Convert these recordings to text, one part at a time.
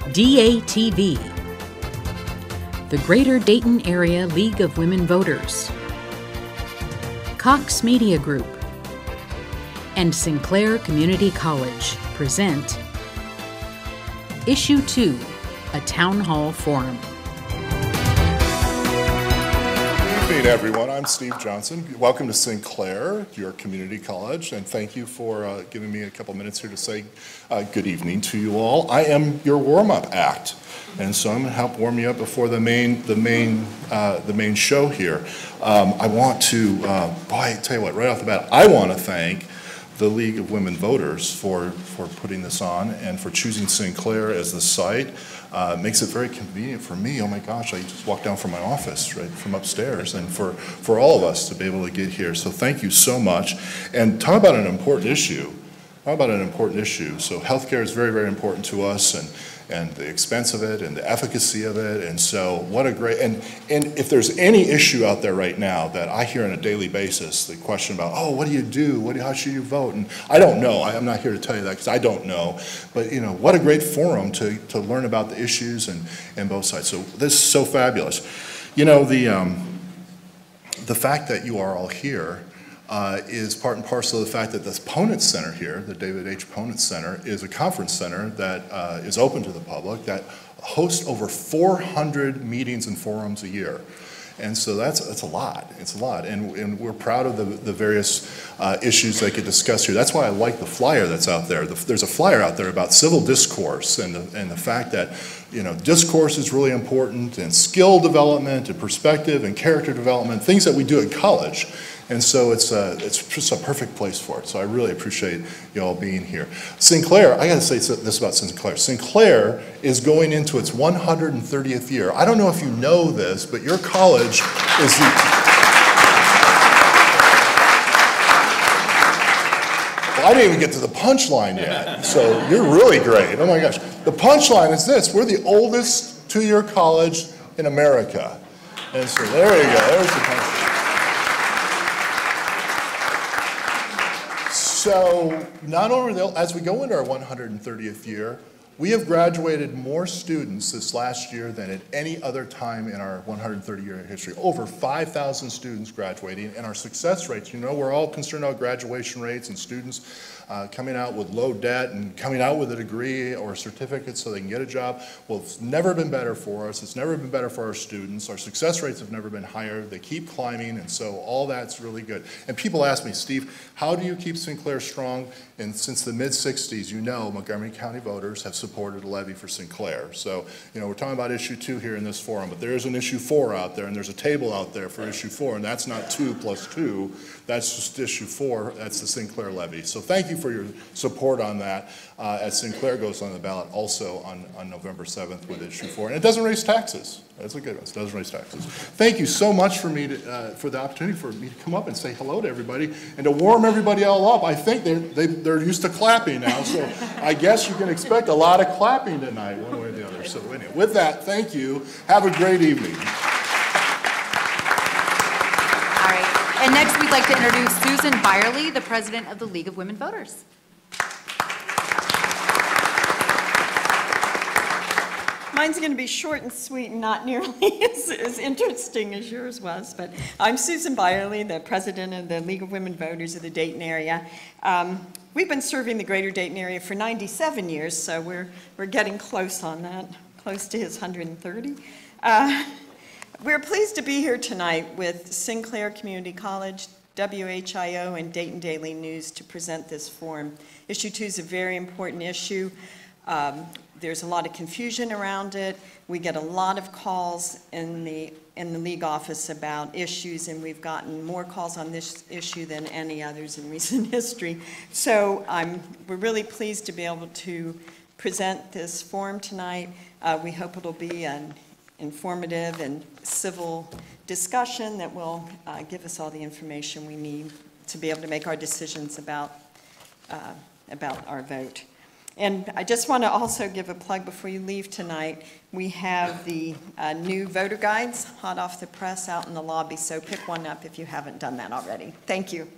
DATV, the Greater Dayton Area League of Women Voters, Cox Media Group, and Sinclair Community College present Issue 2, a Town Hall Forum. Good evening, everyone. I'm Steve Johnson. Welcome to Sinclair, your community college, and thank you for giving me a couple minutes here to say good evening to you all. I am your warm-up act, and so I'm going to help warm you up before the main show here. I want to, I tell you what, right off the bat, I want to thank the League of Women Voters for putting this on and for choosing Sinclair as the site. Makes it very convenient for me. Oh my gosh, I just walked down from my office, right from upstairs, and for all of us to be able to get here. So thank you so much. And talk about an important issue. So healthcare is very, very important to us, and the expense of it and the efficacy of it. And so what a great, and if there's any issue out there right now that I hear on a daily basis, the question about, oh, what do you do? How should you vote? And I don't know. I'm not here to tell you that because I don't know. But you know, what a great forum to learn about the issues and both sides. So this is so fabulous. You know, the fact that you are all here is part and parcel of the fact that the Ponent Center here, the David H. Ponent Center, is a conference center that is open to the public, that hosts over 400 meetings and forums a year. And so that's a lot. It's a lot. And we're proud of the various issues that get discussed here. That's why I like the flyer that's out there. There's a flyer out there about civil discourse and the fact that, you know, discourse is really important, and skill development and perspective and character development, things that we do at college. And so it's just a perfect place for it. So I really appreciate you all being here. Sinclair, I got to say this about Sinclair. Sinclair is going into its 130th year. I don't know if you know this, but your college is the... Well, I didn't even get to the punchline yet, so you're really great. Oh my gosh. The punchline is this: we're the oldest two-year college in America. And so there you go. There's the punchline. So not only, as we go into our 130th year, we have graduated more students this last year than at any other time in our 130-year history. Over 5,000 students graduating, and our success rates, you know, we're all concerned about graduation rates and students coming out with low debt and coming out with a degree or a certificate so they can get a job. Well, it's never been better for us. It's never been better for our students. Our success rates have never been higher. They keep climbing, and so all that's really good. And people ask me, Steve, how do you keep Sinclair strong? And since the mid-'60s, you know, Montgomery County voters have supported a levy for Sinclair. So, you know, we're talking about issue 2 here in this forum, but there is an issue 4 out there, and there's a table out there for issue 4, and that's not 2 plus 2. That's just issue 4. That's the Sinclair levy. So thank you for your support on that as Sinclair goes on the ballot also on November 7th with issue 4. And it doesn't raise taxes. That's a good one. It doesn't raise taxes. Thank you so much for for the opportunity for me to come up and say hello to everybody and to warm everybody all up. I think they're used to clapping now, so I guess you can expect a lot of clapping tonight, one way or the other. So anyway, with that, thank you. Have a great evening. All right. And next, we'd like to introduce Susan Byerly, the president of the League of Women Voters. Mine's going to be short and sweet and not nearly as interesting as yours was, but I'm Susan Byerly, the president of the League of Women Voters of the Dayton area. We've been serving the greater Dayton area for 97 years, so we're getting close on that, close to his 130. We're pleased to be here tonight with Sinclair Community College, WHIO, and Dayton Daily News to present this forum. Issue 2 is a very important issue. There's a lot of confusion around it. We get a lot of calls in the league office about issues, and we've gotten more calls on this issue than any others in recent history. So we're really pleased to be able to present this forum tonight. We hope it'll be an informative and civil discussion that will give us all the information we need to be able to make our decisions about our vote. And I just want to also give a plug before you leave tonight. We have the new voter guides hot off the press out in the lobby, so pick one up if you haven't done that already. Thank you.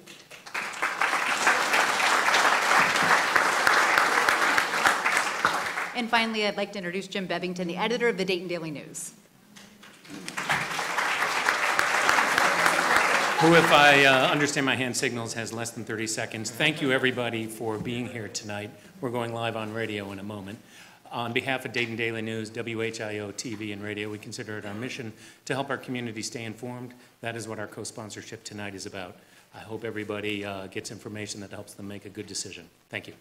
And finally, I'd like to introduce Jim Bevington, the editor of the Dayton Daily News. Who, if I understand my hand signals, has less than 30 seconds. Thank you, everybody, for being here tonight. We're going live on radio in a moment. On behalf of Dayton Daily News, WHIO TV and radio, we consider it our mission to help our community stay informed. That is what our co-sponsorship tonight is about. I hope everybody gets information that helps them make a good decision. Thank you.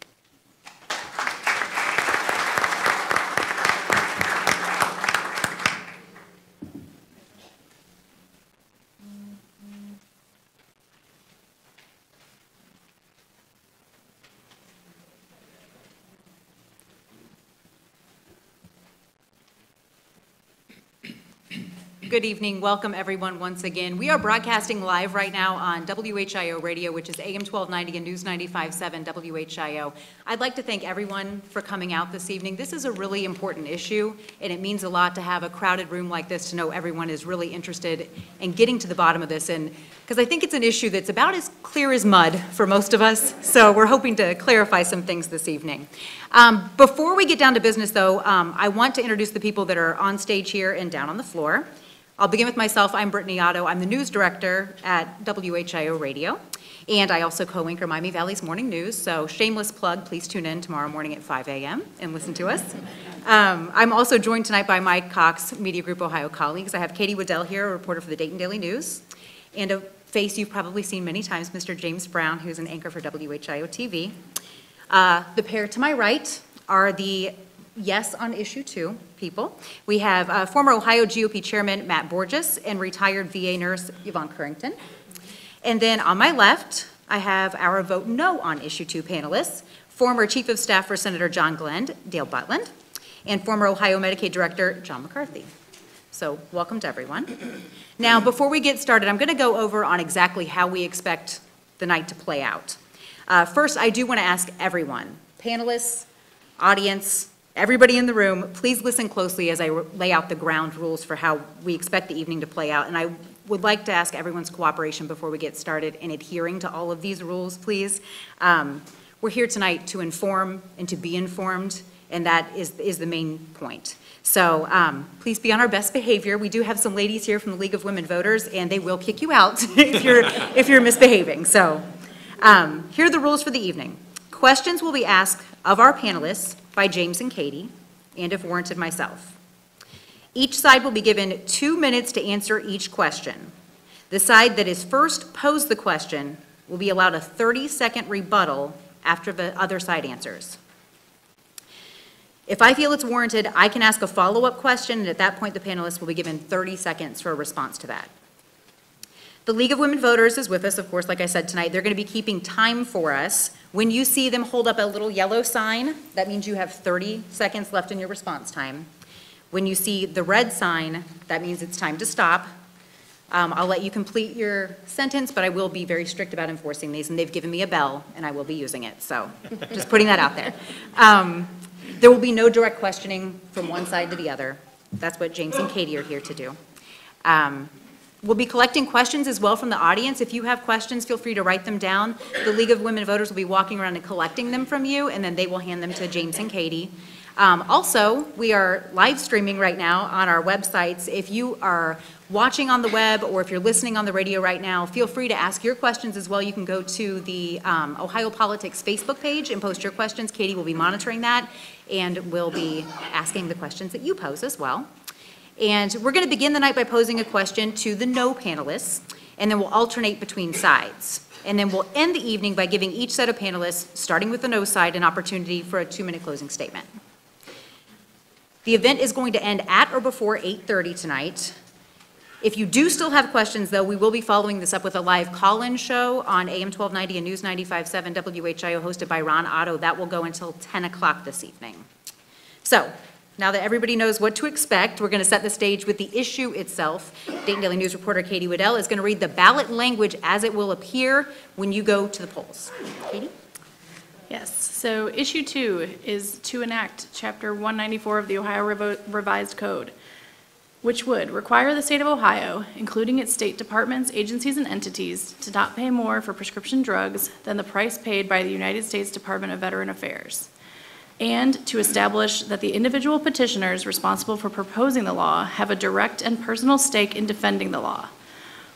Good evening. Welcome, everyone, once again. We are broadcasting live right now on WHIO Radio, which is AM 1290 and News 95.7 WHIO. I'd like to thank everyone for coming out this evening. This is a really important issue, and it means a lot to have a crowded room like this to know everyone is really interested in getting to the bottom of this, and because I think it's an issue that's about as clear as mud for most of us, so we're hoping to clarify some things this evening. Before we get down to business, though, I want to introduce the people that are on stage here and down on the floor. I'll begin with myself. I'm Brittany Otto. I'm the news director at WHIO Radio, and I also co-anchor Miami Valley's Morning News, so shameless plug, please tune in tomorrow morning at 5 a.m. and listen to us. I'm also joined tonight by my Cox Media Group Ohio colleagues. I have Katie Waddell here, a reporter for the Dayton Daily News, and a face you've probably seen many times, Mr. James Brown, who's an anchor for WHIO TV. The pair to my right are the yes on issue 2 people. We have former Ohio GOP Chairman Matt Borges and retired VA nurse Yvonne Currington. And then on my left, I have our vote no on issue 2 panelists, former Chief of Staff for Senator John Glenn, Dale Butland, and former Ohio Medicaid Director John McCarthy. So welcome to everyone. Now, before we get started, I'm going to go over on exactly how we expect the night to play out. First, I do want to ask everyone, panelists, audience, everybody in the room, please listen closely as I lay out the ground rules for how we expect the evening to play out. And I would like to ask everyone's cooperation before we get started in adhering to all of these rules, please. We're here tonight to inform and to be informed, and that is the main point. So please be on our best behavior. We do have some ladies here from the League of Women Voters, and they will kick you out if you're misbehaving. So here are the rules for the evening. Questions will be asked of our panelists by James and Katie, and if warranted, myself. Each side will be given 2 minutes to answer each question. The side that is first posed the question will be allowed a 30-second rebuttal after the other side answers. If I feel it's warranted, I can ask a follow-up question, and at that point, the panelists will be given 30 seconds for a response to that. The League of Women Voters is with us, of course, like I said tonight. They're going to be keeping time for us. When you see them hold up a little yellow sign, that means you have 30 seconds left in your response time. When you see the red sign, that means it's time to stop. I'll let you complete your sentence, but I will be very strict about enforcing these, and they've given me a bell, and I will be using it, so just putting that out there. There will be no direct questioning from one side to the other. That's what James and Katie are here to do. We'll be collecting questions as well from the audience. If you have questions, feel free to write them down. The League of Women Voters will be walking around and collecting them from you, and then they will hand them to James and Katie. Also, we are live streaming right now on our websites. If you are watching on the web or if you're listening on the radio right now, feel free to ask your questions as well. You can go to the Ohio Politics Facebook page and post your questions. Katie will be monitoring that, and will be asking the questions that you pose as well. And we're going to begin the night by posing a question to the no panelists, and then we'll alternate between sides. And then we'll end the evening by giving each set of panelists, starting with the no side, an opportunity for a 2-minute closing statement. The event is going to end at or before 8:30 tonight. If you do still have questions, though, we will be following this up with a live call-in show on AM 1290 and News 95.7 WHIO, hosted by Ron Otto. That will go until 10 o'clock this evening. So, now that everybody knows what to expect, we're going to set the stage with the issue itself. Dayton Daily News reporter Katie Waddell is going to read the ballot language as it will appear when you go to the polls. Katie? Yes, so issue 2 is to enact Chapter 194 of the Ohio Revised Code, which would require the state of Ohio, including its state departments, agencies, and entities, to not pay more for prescription drugs than the price paid by the United States Department of Veteran Affairs. and to establish that the individual petitioners responsible for proposing the law have a direct and personal stake in defending the law,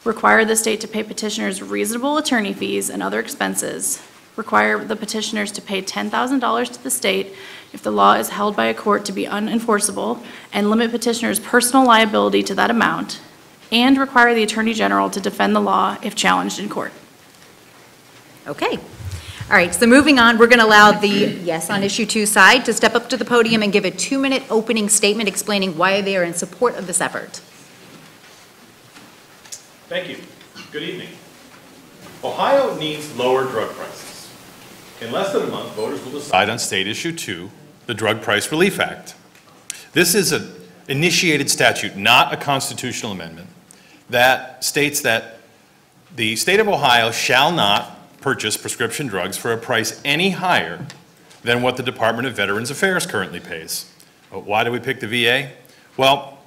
require the state to pay petitioners reasonable attorney fees and other expenses, require the petitioners to pay $10,000 to the state if the law is held by a court to be unenforceable, and limit petitioners' personal liability to that amount, and require the Attorney General to defend the law if challenged in court. Okay. All right, so moving on, we're going to allow the yes on issue 2 side to step up to the podium and give a 2-minute opening statement explaining why they are in support of this effort. Thank you. Good evening. Ohio needs lower drug prices. In less than a month, voters will decide on State Issue 2, the Drug Price Relief Act. This is an initiated statute, not a constitutional amendment, that states that the state of Ohio shall not purchase prescription drugs for a price any higher than what the Department of Veterans Affairs currently pays. Why do we pick the VA? Well,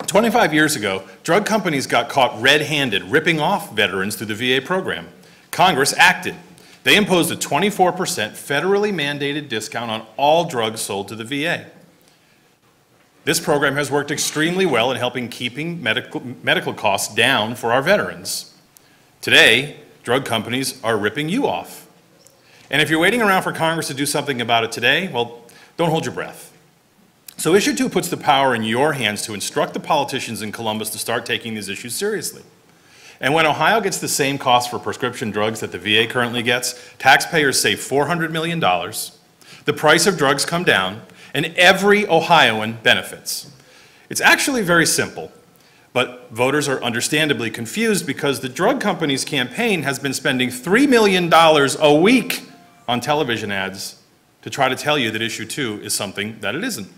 25 years ago, drug companies got caught red-handed ripping off veterans through the VA program. Congress acted. They imposed a 24% federally mandated discount on all drugs sold to the VA. This program has worked extremely well in helping keeping medical costs down for our veterans. Today, drug companies are ripping you off. And if you're waiting around for Congress to do something about it today, well, don't hold your breath. So Issue 2 puts the power in your hands to instruct the politicians in Columbus to start taking these issues seriously. And when Ohio gets the same cost for prescription drugs that the VA currently gets, taxpayers save $400 million, the price of drugs come down, and every Ohioan benefits. It's actually very simple. But voters are understandably confused because the drug company's campaign has been spending $3 million a week on television ads to try to tell you that Issue 2 is something that it isn't.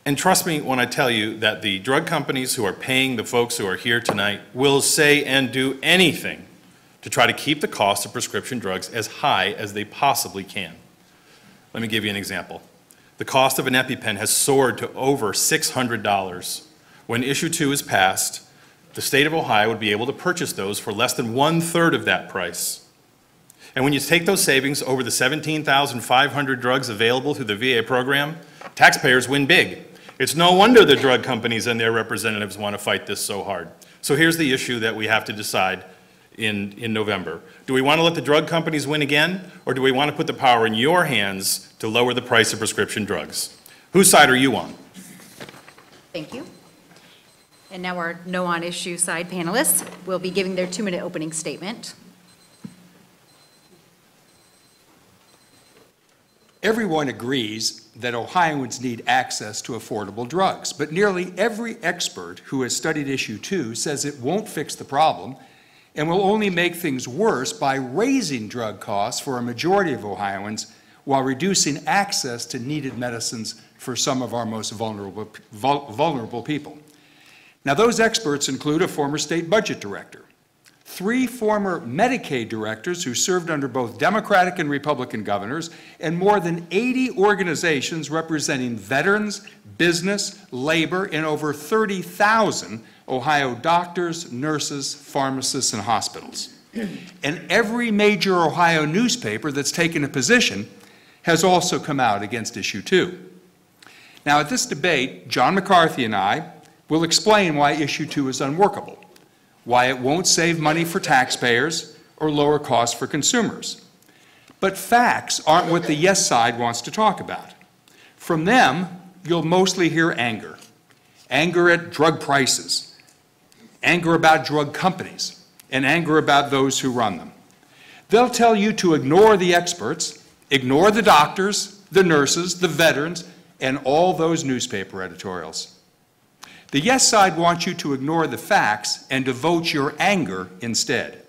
And trust me when I tell you that the drug companies who are paying the folks who are here tonight will say and do anything to try to keep the cost of prescription drugs as high as they possibly can. Let me give you an example. The cost of an EpiPen has soared to over $600. When Issue 2 is passed, the state of Ohio would be able to purchase those for less than 1/3 of that price. And when you take those savings over the 17,500 drugs available through the VA program, taxpayers win big. It's no wonder the drug companies and their representatives want to fight this so hard. So here's the issue that we have to decide in November. Do we want to let the drug companies win again, or do we want to put the power in your hands to lower the price of prescription drugs? Whose side are you on? Thank you. And now our no on issue side panelists will be giving their 2-minute opening statement. Everyone agrees that Ohioans need access to affordable drugs, but nearly every expert who has studied Issue 2 says it won't fix the problem and will only make things worse by raising drug costs for a majority of Ohioans while reducing access to needed medicines for some of our most vulnerable people. Now, those experts include a former state budget director, 3 former Medicaid directors who served under both Democratic and Republican governors, and more than 80 organizations representing veterans, business, labor, and over 30,000 Ohio doctors, nurses, pharmacists, and hospitals. And every major Ohio newspaper that's taken a position has also come out against Issue 2. Now, at this debate, John McCarthy and I will explain why Issue 2 is unworkable, why it won't save money for taxpayers or lower costs for consumers. But facts aren't what the yes side wants to talk about. From them, you'll mostly hear anger. Anger at drug prices, anger about drug companies, and anger about those who run them. They'll tell you to ignore the experts, ignore the doctors, the nurses, the veterans, and all those newspaper editorials. The yes side wants you to ignore the facts and to vote your anger instead.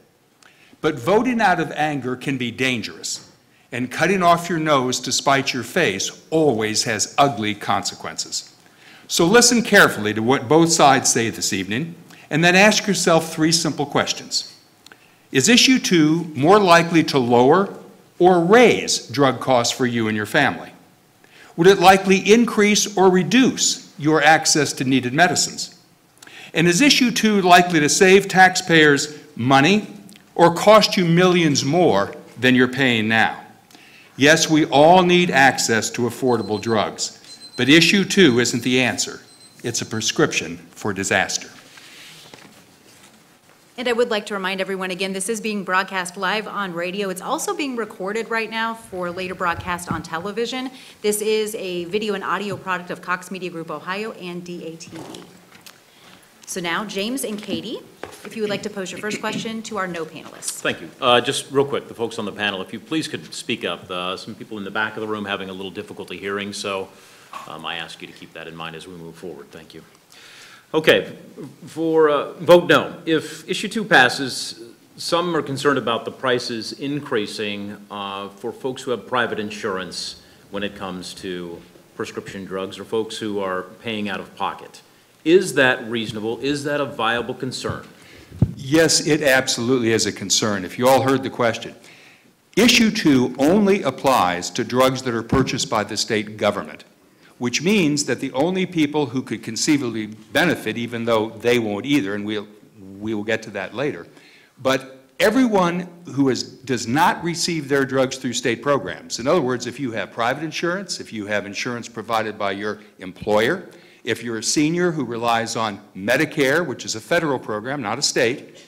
But voting out of anger can be dangerous, and cutting off your nose to spite your face always has ugly consequences. So listen carefully to what both sides say this evening, and then ask yourself 3 simple questions. Is Issue 2 more likely to lower or raise drug costs for you and your family? Would it likely increase or reduce your access to needed medicines? And is Issue 2 likely to save taxpayers money or cost you millions more than you're paying now? Yes, we all need access to affordable drugs, but issue 2 isn't the answer. It's a prescription for disaster. And I would like to remind everyone, again, this is being broadcast live on radio. It's also being recorded right now for later broadcast on television. This is a video and audio product of Cox Media Group Ohio and DATV. So now, James and Katie, if you would like to pose your first question to our no panelists. Thank you. Just real quick, the folks on the panel, if you please could speak up. Some people in the back of the room having a little difficulty hearing, so I ask you to keep that in mind as we move forward. Thank you. Okay, for vote no. If issue 2 passes, some are concerned about the prices increasing for folks who have private insurance when it comes to prescription drugs or folks who are paying out of pocket. Is that reasonable? Is that a viable concern? Yes, it absolutely is a concern. If you all heard the question, issue 2 only applies to drugs that are purchased by the state government, which means that the only people who could conceivably benefit, even though they won't either, and we will get to that later, but everyone who does not receive their drugs through state programs. In other words, if you have private insurance, if you have insurance provided by your employer, if you're a senior who relies on Medicare, which is a federal program, not a state,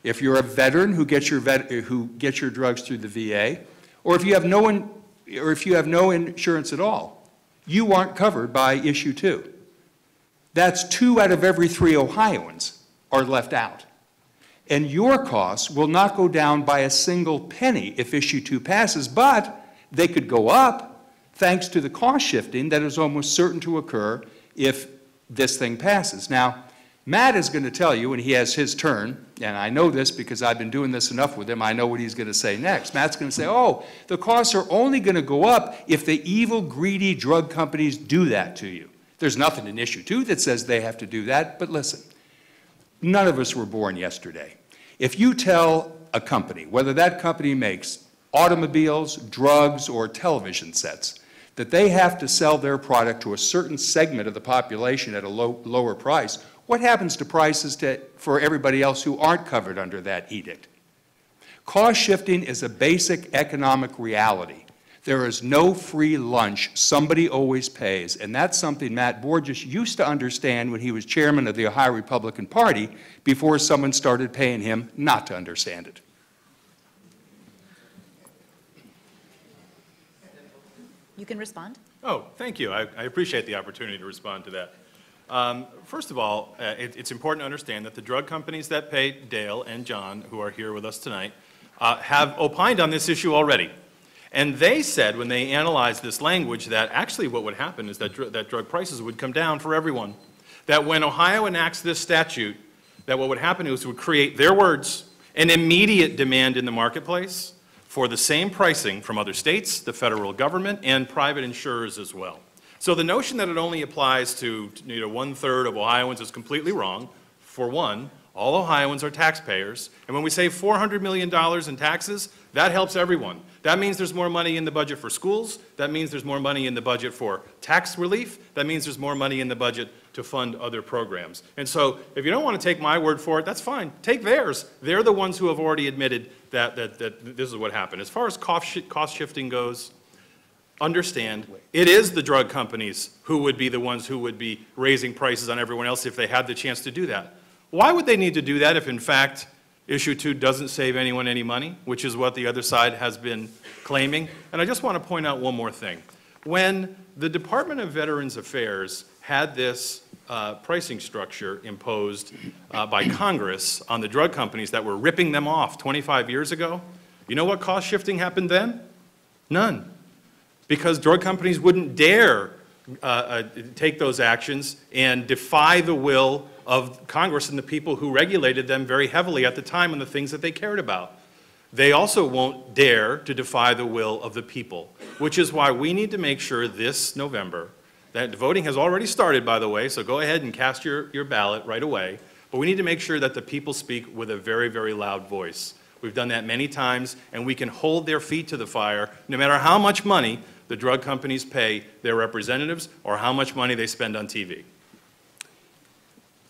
if you're a veteran who gets your drugs through the VA, or if you have no insurance at all, you aren't covered by issue 2. That's 2 out of every 3 Ohioans are left out. And your costs will not go down by a single penny if issue 2 passes, but they could go up thanks to the cost shifting that is almost certain to occur if this thing passes. Now, Matt is going to tell you when he has his turn, and I know this because I've been doing this enough with him, I know what he's going to say next. Matt's going to say, oh, the costs are only going to go up if the evil, greedy drug companies do that to you. There's nothing in issue 2 that says they have to do that, but listen, none of us were born yesterday. If you tell a company, whether that company makes automobiles, drugs, or television sets, that they have to sell their product to a certain segment of the population at a lower price, what happens to prices for everybody else who aren't covered under that edict? Cost shifting is a basic economic reality. There is no free lunch. Somebody always pays. And that's something Matt Borges used to understand when he was chairman of the Ohio Republican Party before someone started paying him not to understand it. You can respond. Oh, thank you. I appreciate the opportunity to respond to that. First of all, it's important to understand that the drug companies that pay Dale and John, who are here with us tonight, have opined on this issue already. And they said when they analyzed this language that actually what would happen is that drug prices would come down for everyone. That when Ohio enacts this statute, that what would happen is it would create, their words, an immediate demand in the marketplace for the same pricing from other states, the federal government, and private insurers as well. So the notion that it only applies to 1/3 of Ohioans is completely wrong. For one, all Ohioans are taxpayers, and when we save $400 million in taxes, that helps everyone. That means there's more money in the budget for schools, that means there's more money in the budget for tax relief, that means there's more money in the budget to fund other programs. And so if you don't want to take my word for it, that's fine. Take theirs. They're the ones who have already admitted that this is what happened. As far as cost shifting goes, understand, it is the drug companies who would be the ones who would be raising prices on everyone else if they had the chance to do that. Why would they need to do that if, in fact, issue 2 doesn't save anyone any money, which is what the other side has been claiming? And I just want to point out one more thing. When the Department of Veterans Affairs had this pricing structure imposed by Congress on the drug companies that were ripping them off 25 years ago, you know what cost shifting happened then? None. Because drug companies wouldn't dare take those actions and defy the will of Congress and the people who regulated them very heavily at the time on the things that they cared about. They also won't dare to defy the will of the people, which is why we need to make sure this November, that voting has already started, by the way, so go ahead and cast your ballot right away, but we need to make sure that the people speak with a very, very loud voice. We've done that many times, and we can hold their feet to the fire no matter how much money the drug companies pay their representatives or how much money they spend on TV.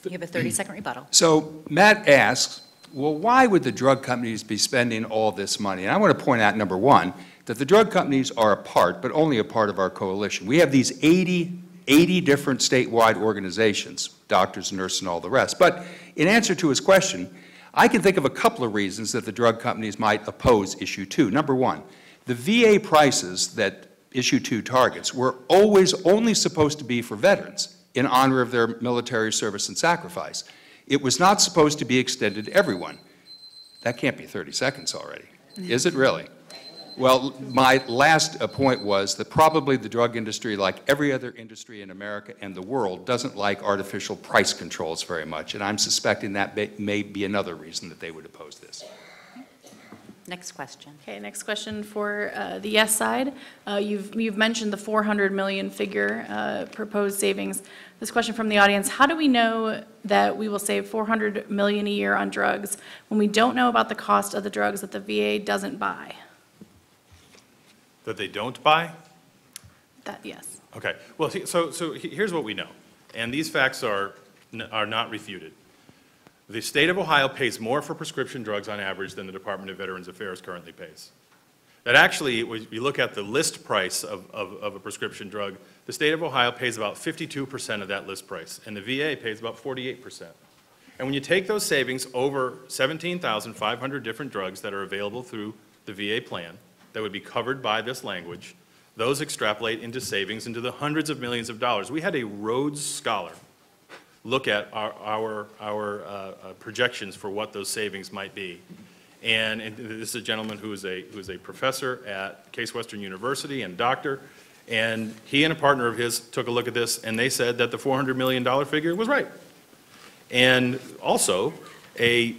You have a 30-second rebuttal. So Matt asks, well, why would the drug companies be spending all this money? And I want to point out, number one, that the drug companies are a part, but only a part of our coalition. We have these 80 different statewide organizations, doctors, nurses, and all the rest. But in answer to his question, I can think of a couple of reasons that the drug companies might oppose issue 2. Number one, the VA prices that issue 2 targets were always only supposed to be for veterans in honor of their military service and sacrifice. It was not supposed to be extended to everyone. That can't be 30 seconds already, is it really? Well, my last point was that probably the drug industry, like every other industry in America and the world, doesn't like artificial price controls very much, and I'm suspecting that may be another reason that they would oppose this. Next question. Okay, next question for the yes side. You've mentioned the 400 million figure proposed savings. This question from the audience: how do we know that we will save 400 million a year on drugs when we don't know about the cost of the drugs that the VA doesn't buy? That they don't buy? That, yes. Okay. Well, so here's what we know, and these facts are not refuted. The state of Ohio pays more for prescription drugs on average than the Department of Veterans Affairs currently pays. That actually, if you look at the list price of a prescription drug, the state of Ohio pays about 52% of that list price, and the VA pays about 48%. And when you take those savings over 17,500 different drugs that are available through the VA plan that would be covered by this language, those extrapolate into savings into the hundreds of millions of dollars. We had a Rhodes Scholar look at our projections for what those savings might be. And this is a gentleman who is a professor at Case Western University and doctor, and he and a partner of his took a look at this, and they said that the $400 million figure was right. And also, a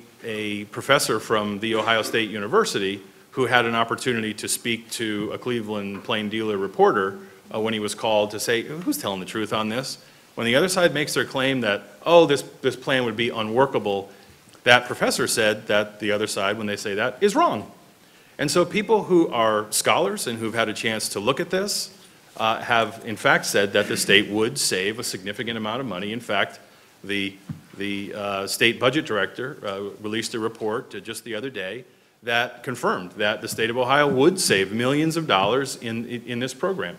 professor from The Ohio State University who had an opportunity to speak to a Cleveland Plain Dealer reporter when he was called to say, who's telling the truth on this? When the other side makes their claim that, oh, this plan would be unworkable, that professor said that the other side, when they say that, is wrong. And so people who are scholars and who've had a chance to look at this have in fact said that the state would save a significant amount of money. In fact, the state budget director released a report just the other day that confirmed that the state of Ohio would save millions of dollars in this program.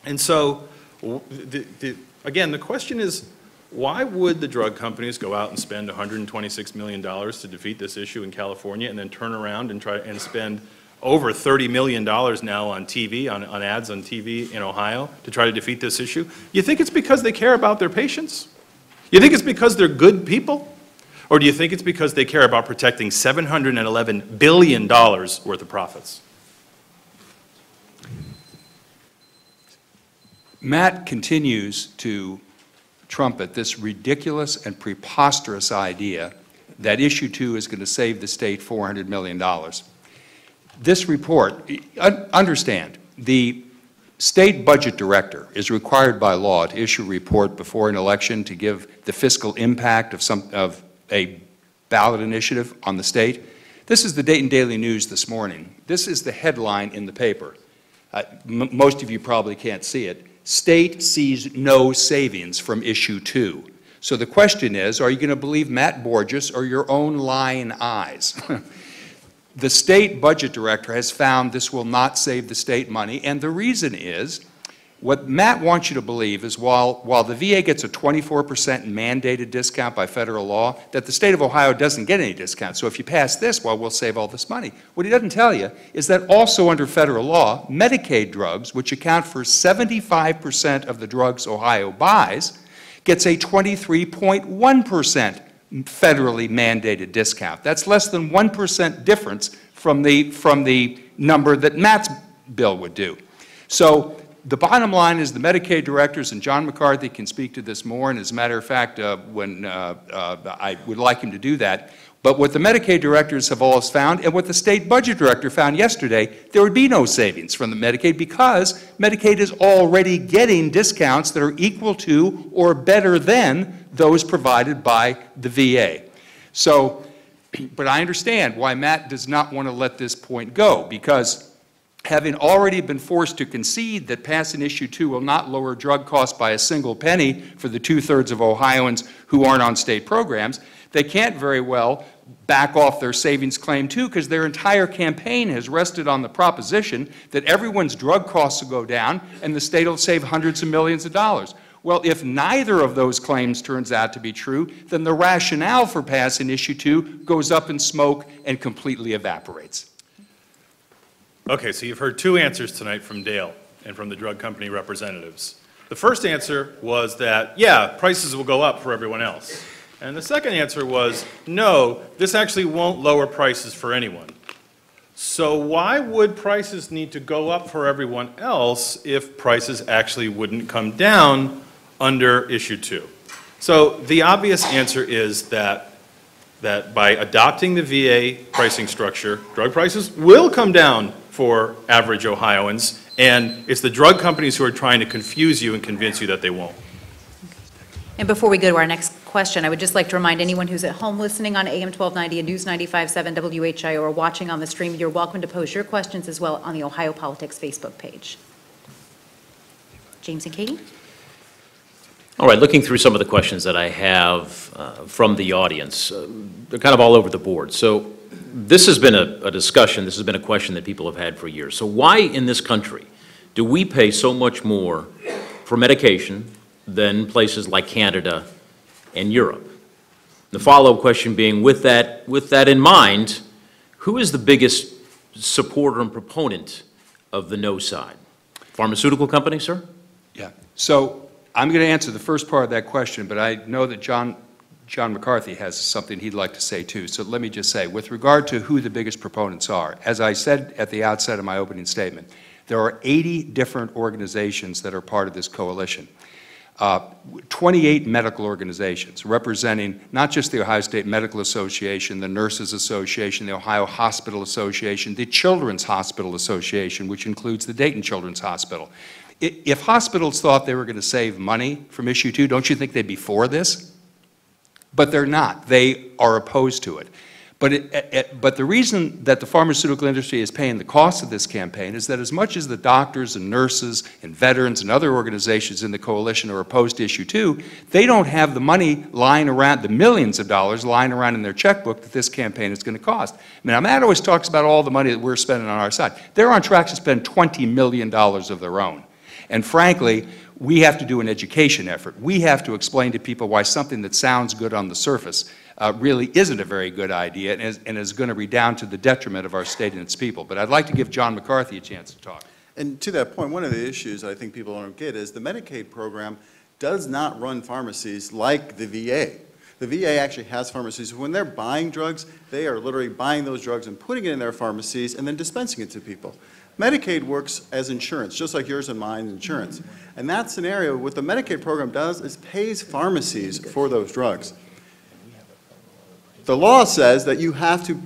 And so, again, the question is, why would the drug companies go out and spend $126 million to defeat this issue in California and then turn around and try and spend over $30 million now on TV, on ads on TV in Ohio to try to defeat this issue? You think it's because they care about their patients? You think it's because they're good people? Or do you think it's because they care about protecting $711 billion worth of profits? Matt continues to trumpet this ridiculous and preposterous idea that issue 2 is going to save the state $400 million. This report, understand, the state budget director is required by law to issue a report before an election to give the fiscal impact of a ballot initiative on the state. This is the Dayton Daily News this morning. This is the headline in the paper. Most of you probably can't see it. State sees no savings from issue 2. So the question is, are you going to believe Matt Borges or your own lying eyes? The state budget director has found this will not save the state money, and the reason is, what Matt wants you to believe is while the VA gets a 24% mandated discount by federal law, that the state of Ohio doesn't get any discount. So if you pass this, well, we'll save all this money. What he doesn't tell you is that also under federal law, Medicaid drugs, which account for 75% of the drugs Ohio buys, gets a 23.1% federally mandated discount. That's less than 1% difference from the number that Matt's bill would do. So the bottom line is the Medicaid directors, and John McCarthy can speak to this more, and as a matter of fact, I would like him to do that. But what the Medicaid directors have always found, and what the state budget director found yesterday, there would be no savings from the Medicaid because Medicaid is already getting discounts that are equal to or better than those provided by the VA. So, but I understand why Matt does not want to let this point go, because having already been forced to concede that passing issue 2 will not lower drug costs by a single penny for the 2/3 of Ohioans who aren't on state programs, they can't very well back off their savings claim too, because their entire campaign has rested on the proposition that everyone's drug costs will go down and the state will save hundreds of millions of dollars. Well, if neither of those claims turns out to be true, then the rationale for passing issue 2 goes up in smoke and completely evaporates. Okay, so you've heard two answers tonight from Dale and from the drug company representatives. The first answer was that, yeah, prices will go up for everyone else. And the second answer was, no, this actually won't lower prices for anyone. So why would prices need to go up for everyone else if prices actually wouldn't come down under issue 2? So the obvious answer is that by adopting the VA pricing structure, drug prices will come down for average Ohioans, and it's the drug companies who are trying to confuse you and convince you that they won't. And before we go to our next question, I would just like to remind anyone who's at home listening on AM 1290 and News 95.7 WHIO or watching on the stream, you're welcome to pose your questions as well on the Ohio Politics Facebook page. James and Katie? All right, looking through some of the questions that I have from the audience, they're kind of all over the board. So this has been a discussion, this has been a question that people have had for years. So why in this country do we pay so much more for medication than places like Canada and Europe? The follow-up question being, with that in mind, who is the biggest supporter and proponent of the no side? Pharmaceutical companies, sir? Yeah. So I'm going to answer the first part of that question, but I know that John McCarthy has something he'd like to say too. So let me just say, with regard to who the biggest proponents are, as I said at the outset of my opening statement, there are 80 different organizations that are part of this coalition. 28 medical organizations representing not just the Ohio State Medical Association, the Nurses Association, the Ohio Hospital Association, the Children's Hospital Association, which includes the Dayton Children's Hospital. If hospitals thought they were going to save money from issue 2, don't you think they'd be for this? But they're not. They are opposed to it. But the reason that the pharmaceutical industry is paying the cost of this campaign is that as much as the doctors and nurses and veterans and other organizations in the coalition are opposed to issue 2, they don't have the money lying around, the millions of dollars lying around in their checkbook that this campaign is going to cost. I mean, Matt always talks about all the money that we're spending on our side. They're on track to spend $20 million of their own. And frankly, we have to do an education effort. We have to explain to people why something that sounds good on the surface really isn't a very good idea and is going to redound to the detriment of our state and its people. But I'd like to give John McCarthy a chance to talk. And to that point, one of the issues I think people don't get is the Medicaid program does not run pharmacies like the VA. The VA actually has pharmacies. When they're buying drugs, they are literally buying those drugs and putting it in their pharmacies and then dispensing it to people. Medicaid works as insurance, just like yours and mine insurance. And that scenario, what the Medicaid program does is pays pharmacies for those drugs. The law says that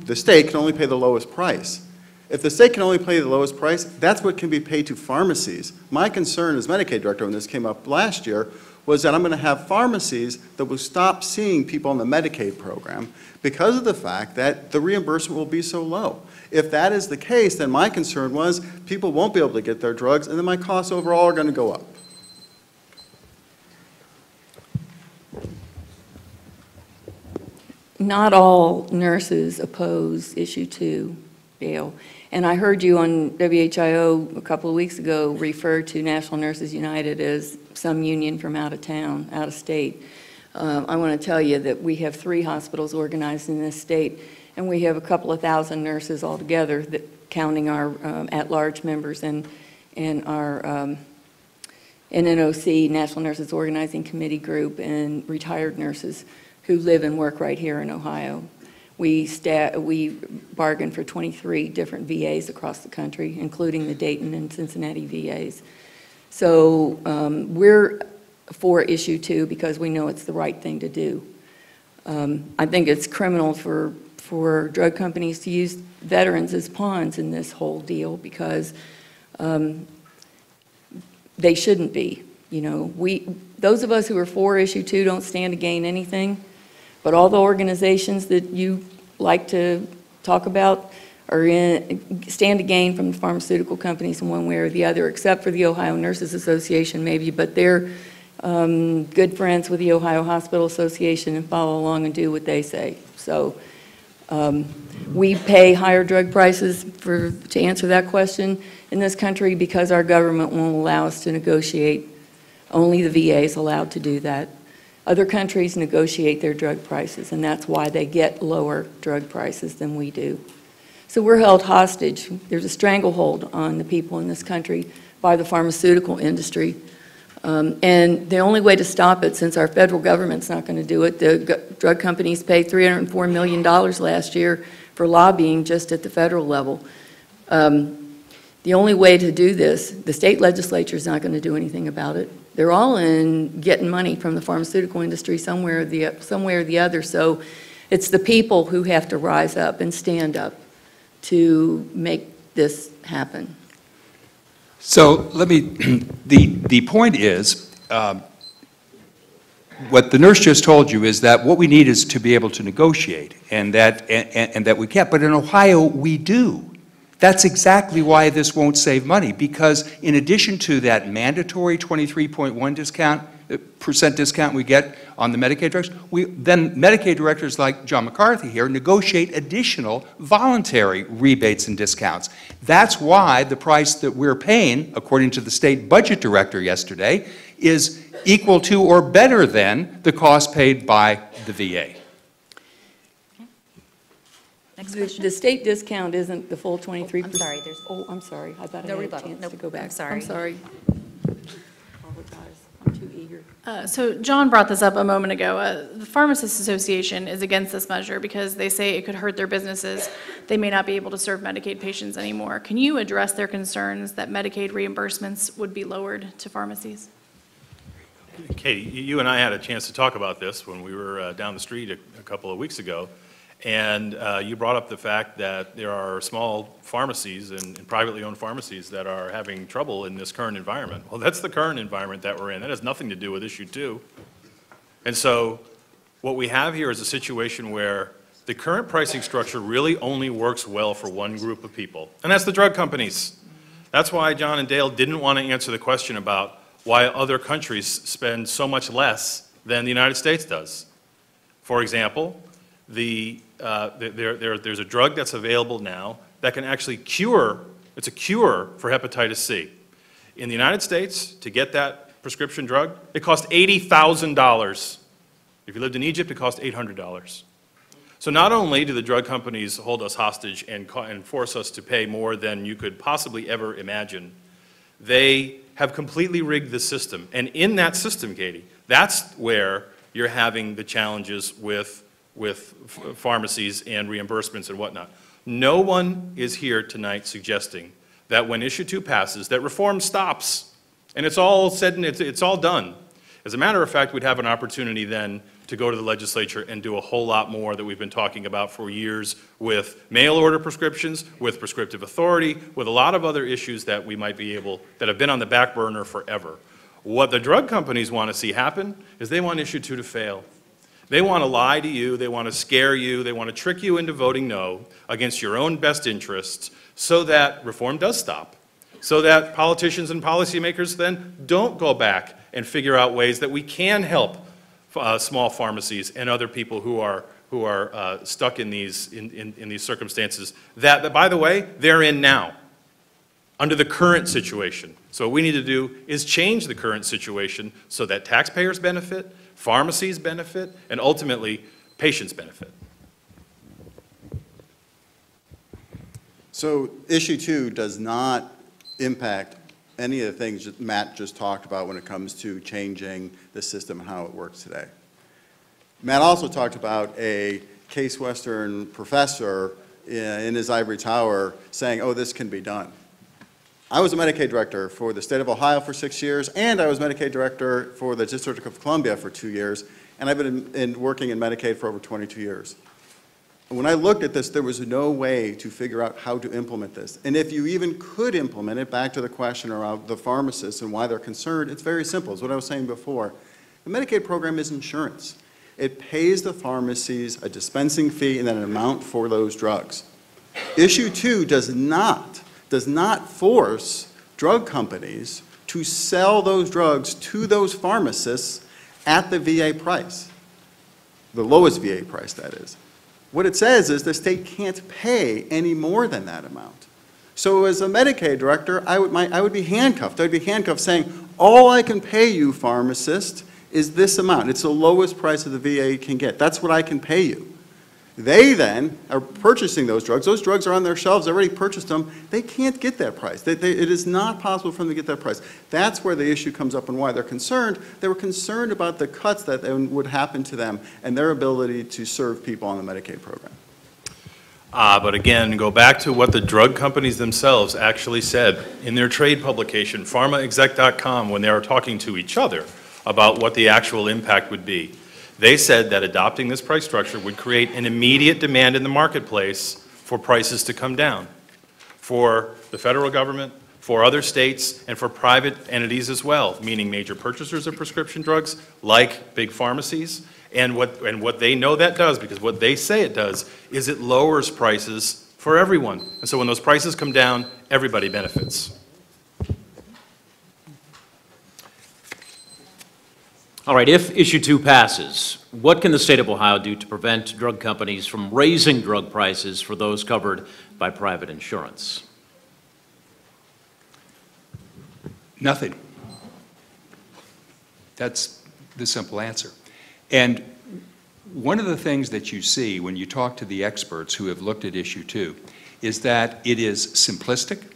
the state can only pay the lowest price. If the state can only pay the lowest price, that's what can be paid to pharmacies. My concern as Medicaid director when this came up last year was that I'm going to have pharmacies that will stop seeing people on the Medicaid program because of the fact that the reimbursement will be so low. If that is the case, then my concern was people won't be able to get their drugs, and then my costs overall are going to go up. Not all nurses oppose issue 2, Dale. And I heard you on WHIO a couple of weeks ago refer to National Nurses United as some union from out of town, out of state. I want to tell you that we have 3 hospitals organized in this state, and we have a couple of thousand nurses altogether, counting our at-large members and our NNOC, National Nurses Organizing Committee group, and retired nurses who live and work right here in Ohio. We bargain for 23 different VAs across the country, including the Dayton and Cincinnati VAs. So we're for issue 2 because we know it's the right thing to do. I think it's criminal for drug companies to use veterans as pawns in this whole deal because they shouldn't be. You know, those of us who are for issue 2 don't stand to gain anything. But all the organizations that you like to talk about stand to gain from the pharmaceutical companies in one way or the other, except for the Ohio Nurses Association maybe, but they're good friends with the Ohio Hospital Association and follow along and do what they say. So we pay higher drug prices to answer that question in this country because our government won't allow us to negotiate. Only the VA is allowed to do that. Other countries negotiate their drug prices, and that's why they get lower drug prices than we do. So we're held hostage. There's a stranglehold on the people in this country by the pharmaceutical industry. And the only way to stop it, since our federal government's not going to do it, the drug companies paid $304 million last year for lobbying just at the federal level. The only way to do this, the state legislature is not going to do anything about it. They're all in getting money from the pharmaceutical industry somewhere or the other. So it's the people who have to rise up and stand up to make this happen. So let me, the point is, what the nurse just told you is that what we need is to be able to negotiate, and that we can't. But in Ohio, we do. That's exactly why this won't save money, because in addition to that mandatory 23.1% discount we get on the Medicaid drugs, then Medicaid directors like John McCarthy here negotiate additional voluntary rebates and discounts. That's why the price that we're paying, according to the state budget director yesterday, is equal to or better than the cost paid by the VA. Next question. The state discount isn't the full 23%. I'm sorry, there's. Oh, I'm sorry. I thought I No had rebuttal. a chance Nope. to go back. I'm sorry. I'm sorry. Apologize. I'm too eager. So John brought this up a moment ago. The Pharmacists Association is against this measure because they say it could hurt their businesses. They may not be able to serve Medicaid patients anymore. Can you address their concerns that Medicaid reimbursements would be lowered to pharmacies? Katie, you and I had a chance to talk about this when we were down the street a couple of weeks ago. And you brought up the fact that there are small pharmacies and privately owned pharmacies that are having trouble in this current environment. Well, that's the current environment that we're in. That has nothing to do with issue 2. And so what we have here is a situation where the current pricing structure really only works well for one group of people, and that's the drug companies. That's why John and Dale didn't want to answer the question about why other countries spend so much less than the United States does. For example, there's a drug that's available now that can actually cure, it's a cure for hepatitis C. In the United States, to get that prescription drug, it cost $80,000. If you lived in Egypt, it cost $800. So not only do the drug companies hold us hostage and force us to pay more than you could possibly ever imagine, they have completely rigged the system. And in that system, Katie, that's where you're having the challenges with pharmacies and reimbursements and whatnot. No one is here tonight suggesting that when issue 2 passes, that reform stops and it's all said and it's all done. As a matter of fact, we'd have an opportunity then to go to the legislature and do a whole lot more that we've been talking about for years with mail order prescriptions, with prescriptive authority, with a lot of other issues that we might be able, that have been on the back burner forever. What the drug companies want to see happen is they want issue 2 to fail. They want to lie to you, they want to scare you, they want to trick you into voting no against your own best interests so that reform does stop, so that politicians and policymakers then don't go back and figure out ways that we can help small pharmacies and other people who are stuck in these circumstances that, by the way, they're in now under the current situation. So what we need to do is change the current situation so that taxpayers benefit, pharmacies benefit, and ultimately, patients benefit. So issue 2 does not impact any of the things that Matt just talked about when it comes to changing the system and how it works today. Matt also talked about a Case Western professor in his ivory tower saying, oh, this can be done. I was a Medicaid director for the state of Ohio for 6 years, and I was Medicaid director for the District of Columbia for 2 years, and I've been working in Medicaid for over 22 years. And when I looked at this, there was no way to figure out how to implement this. And if you even could implement it, back to the question around the pharmacists and why they're concerned, it's very simple. It's what I was saying before. The Medicaid program is insurance. It pays the pharmacies a dispensing fee and then an amount for those drugs. Issue 2 does not force drug companies to sell those drugs to those pharmacists at the VA price, the lowest VA price, that is. What it says is the state can't pay any more than that amount. So as a Medicaid director, I would be handcuffed. I'd be handcuffed saying, all I can pay you, pharmacist, is this amount. It's the lowest price that the VA can get. That's what I can pay you. They then are purchasing those drugs. Those drugs are on their shelves. They already purchased them. They can't get that price. It is not possible for them to get that price. That's where the issue comes up and why they're concerned. They were concerned about the cuts that would happen to them and their ability to serve people on the Medicaid program. But again, go back to what the drug companies themselves actually said in their trade publication, pharmaexec.com, when they were talking to each other about what the actual impact would be. They said that adopting this price structure would create an immediate demand in the marketplace for prices to come down for the federal government, for other states, and for private entities as well, meaning major purchasers of prescription drugs like big pharmacies. And what they know that does, because what they say it does, is it lowers prices for everyone. And so when those prices come down, everybody benefits. All right, if issue 2 passes, what can the state of Ohio do to prevent drug companies from raising drug prices for those covered by private insurance? Nothing. That's the simple answer. And one of the things that you see when you talk to the experts who have looked at issue 2 is that it is simplistic.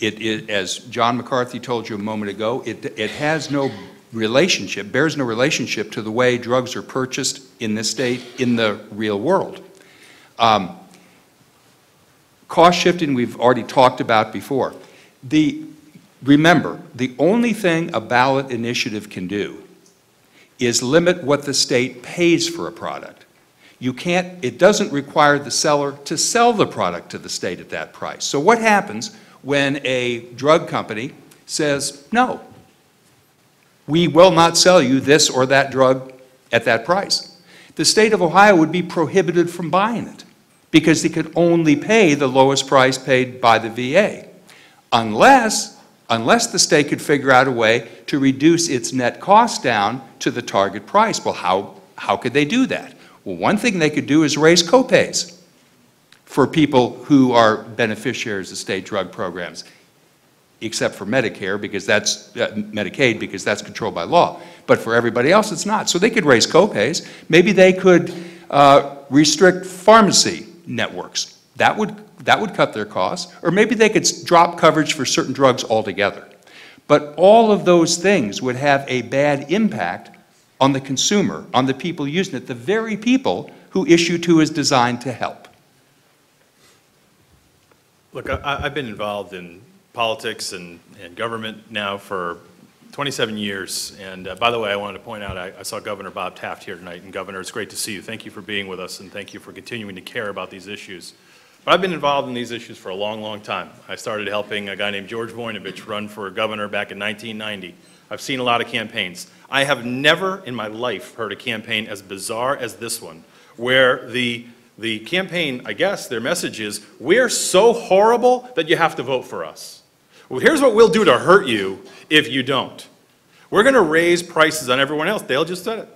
It, as John McCarthy told you a moment ago, it has no relationship, bears no relationship to the way drugs are purchased in this state in the real world. Cost shifting we've already talked about before. Remember, the only thing a ballot initiative can do is limit what the state pays for a product. It doesn't require the seller to sell the product to the state at that price. So what happens when a drug company says, no, we will not sell you this or that drug at that price? The state of Ohio would be prohibited from buying it because they could only pay the lowest price paid by the VA, unless the state could figure out a way to reduce its net cost down to the target price. Well, how could they do that? Well, one thing they could do is raise copays for people who are beneficiaries of state drug programs, except for Medicare, because that's Medicaid, because that's controlled by law. But for everybody else, it's not. So they could raise copays. Maybe they could restrict pharmacy networks. That would cut their costs. Or maybe they could drop coverage for certain drugs altogether. But all of those things would have a bad impact on the consumer, on the people using it, the very people who issue 2 is designed to help. Look, I've been involved in politics and government now for 27 years. And by the way, I wanted to point out, I saw Governor Bob Taft here tonight. And Governor, it's great to see you. Thank you for being with us, and thank you for continuing to care about these issues. But I've been involved in these issues for a long, long time. I started helping a guy named George Voinovich run for governor back in 1990. I've seen a lot of campaigns. I have never in my life heard a campaign as bizarre as this one, where the campaign, I guess, their message is, we're so horrible that you have to vote for us. Well, here's what we'll do to hurt you if you don't. We're going to raise prices on everyone else. Dale just said it.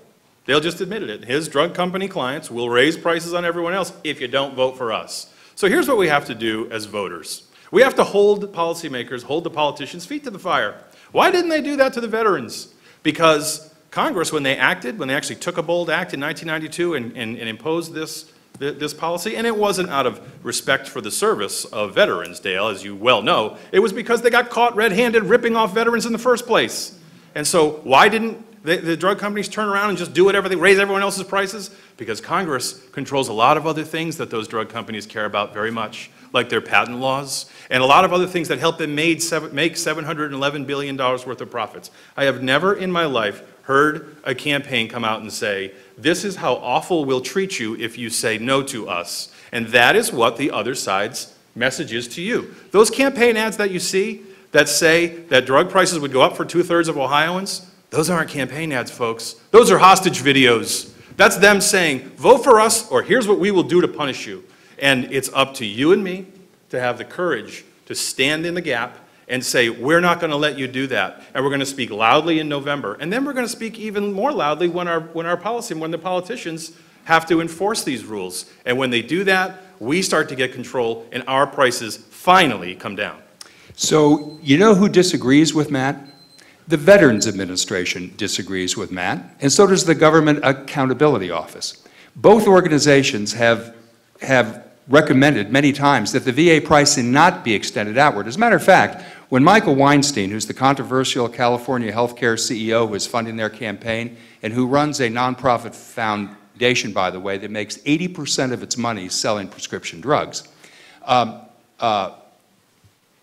Dale just admitted it. His drug company clients will raise prices on everyone else if you don't vote for us. So here's what we have to do as voters. We have to hold policymakers, hold the politicians' feet to the fire. Why didn't they do that to the veterans? Because Congress, when they actually took a bold act in 1992 and imposed this policy, and it wasn't out of respect for the service of veterans, Dale, as you well know. It was because they got caught red-handed ripping off veterans in the first place. And so why didn't the drug companies turn around and just do whatever they raise everyone else's prices? Because Congress controls a lot of other things that those drug companies care about very much, like their patent laws, and a lot of other things that help them make $711 billion worth of profits. I have never in my life heard a campaign come out and say, this is how awful we'll treat you if you say no to us. And that is what the other side's message is to you. Those campaign ads that you see that say that drug prices would go up for 2/3 of Ohioans, those aren't campaign ads, folks. Those are hostage videos. That's them saying, vote for us or here's what we will do to punish you. And it's up to you and me to have the courage to stand in the gap and say, we're not going to let you do that. And we're going to speak loudly in November. And then we're going to speak even more loudly when the politicians have to enforce these rules. And when they do that, we start to get control and our prices finally come down. So you know who disagrees with Matt? The Veterans Administration disagrees with Matt, and so does the Government Accountability Office. Both organizations have recommended many times that the VA pricing not be extended outward. As a matter of fact, when Michael Weinstein, who's the controversial California healthcare CEO who is funding their campaign and who runs a nonprofit foundation, by the way, that makes 80% of its money selling prescription drugs,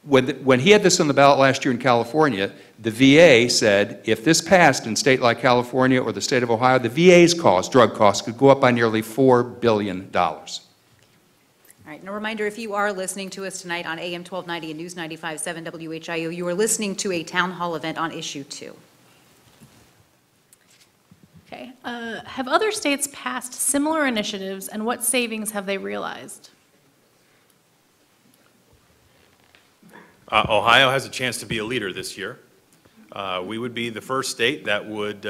when he had this on the ballot last year in California, the VA said if this passed in a state like California or the state of Ohio, the VA's cost, drug costs, could go up by nearly $4 billion. All right, and a reminder, if you are listening to us tonight on AM 1290 and News 95.7 WHIO, you are listening to a town hall event on issue 2. Okay. Have other states passed similar initiatives, and what savings have they realized? Ohio has a chance to be a leader this year. We would be the first state that would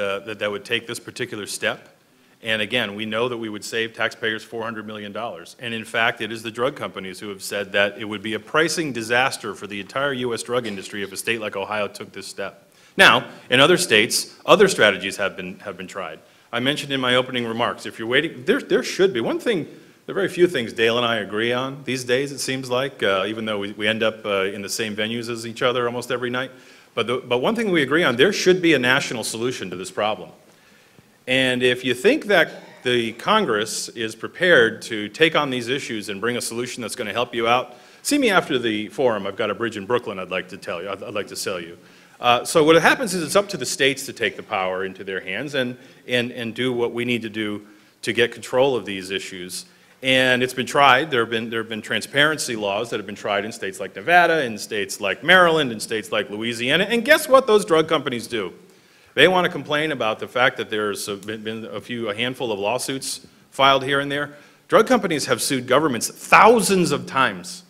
take this particular step. And again, we know that we would save taxpayers $400 million. And in fact, it is the drug companies who have said that it would be a pricing disaster for the entire U.S. drug industry if a state like Ohio took this step. Now, in other states, other strategies have been tried. I mentioned in my opening remarks, if you're waiting, there should be. One thing, there are very few things Dale and I agree on these days, it seems like, even though we end up in the same venues as each other almost every night. But one thing we agree on, there should be a national solution to this problem. And if you think that the Congress is prepared to take on these issues and bring a solution that's going to help you out, see me after the forum. I've got a bridge in Brooklyn I'd like to tell you, I'd like to sell you. So what happens is it's up to the states to take the power into their hands and do what we need to do to get control of these issues. And it's been tried. There have been transparency laws that have been tried in states like Nevada, in states like Maryland, in states like Louisiana. And guess what those drug companies do? They want to complain about the fact that there's been a handful of lawsuits filed here and there. Drug companies have sued governments thousands of times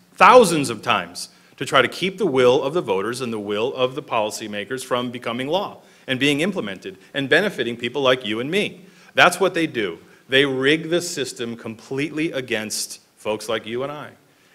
to try to keep the will of the voters and the will of the policymakers from becoming law and being implemented and benefiting people like you and me. That's what they do. They rig the system completely against folks like you and I.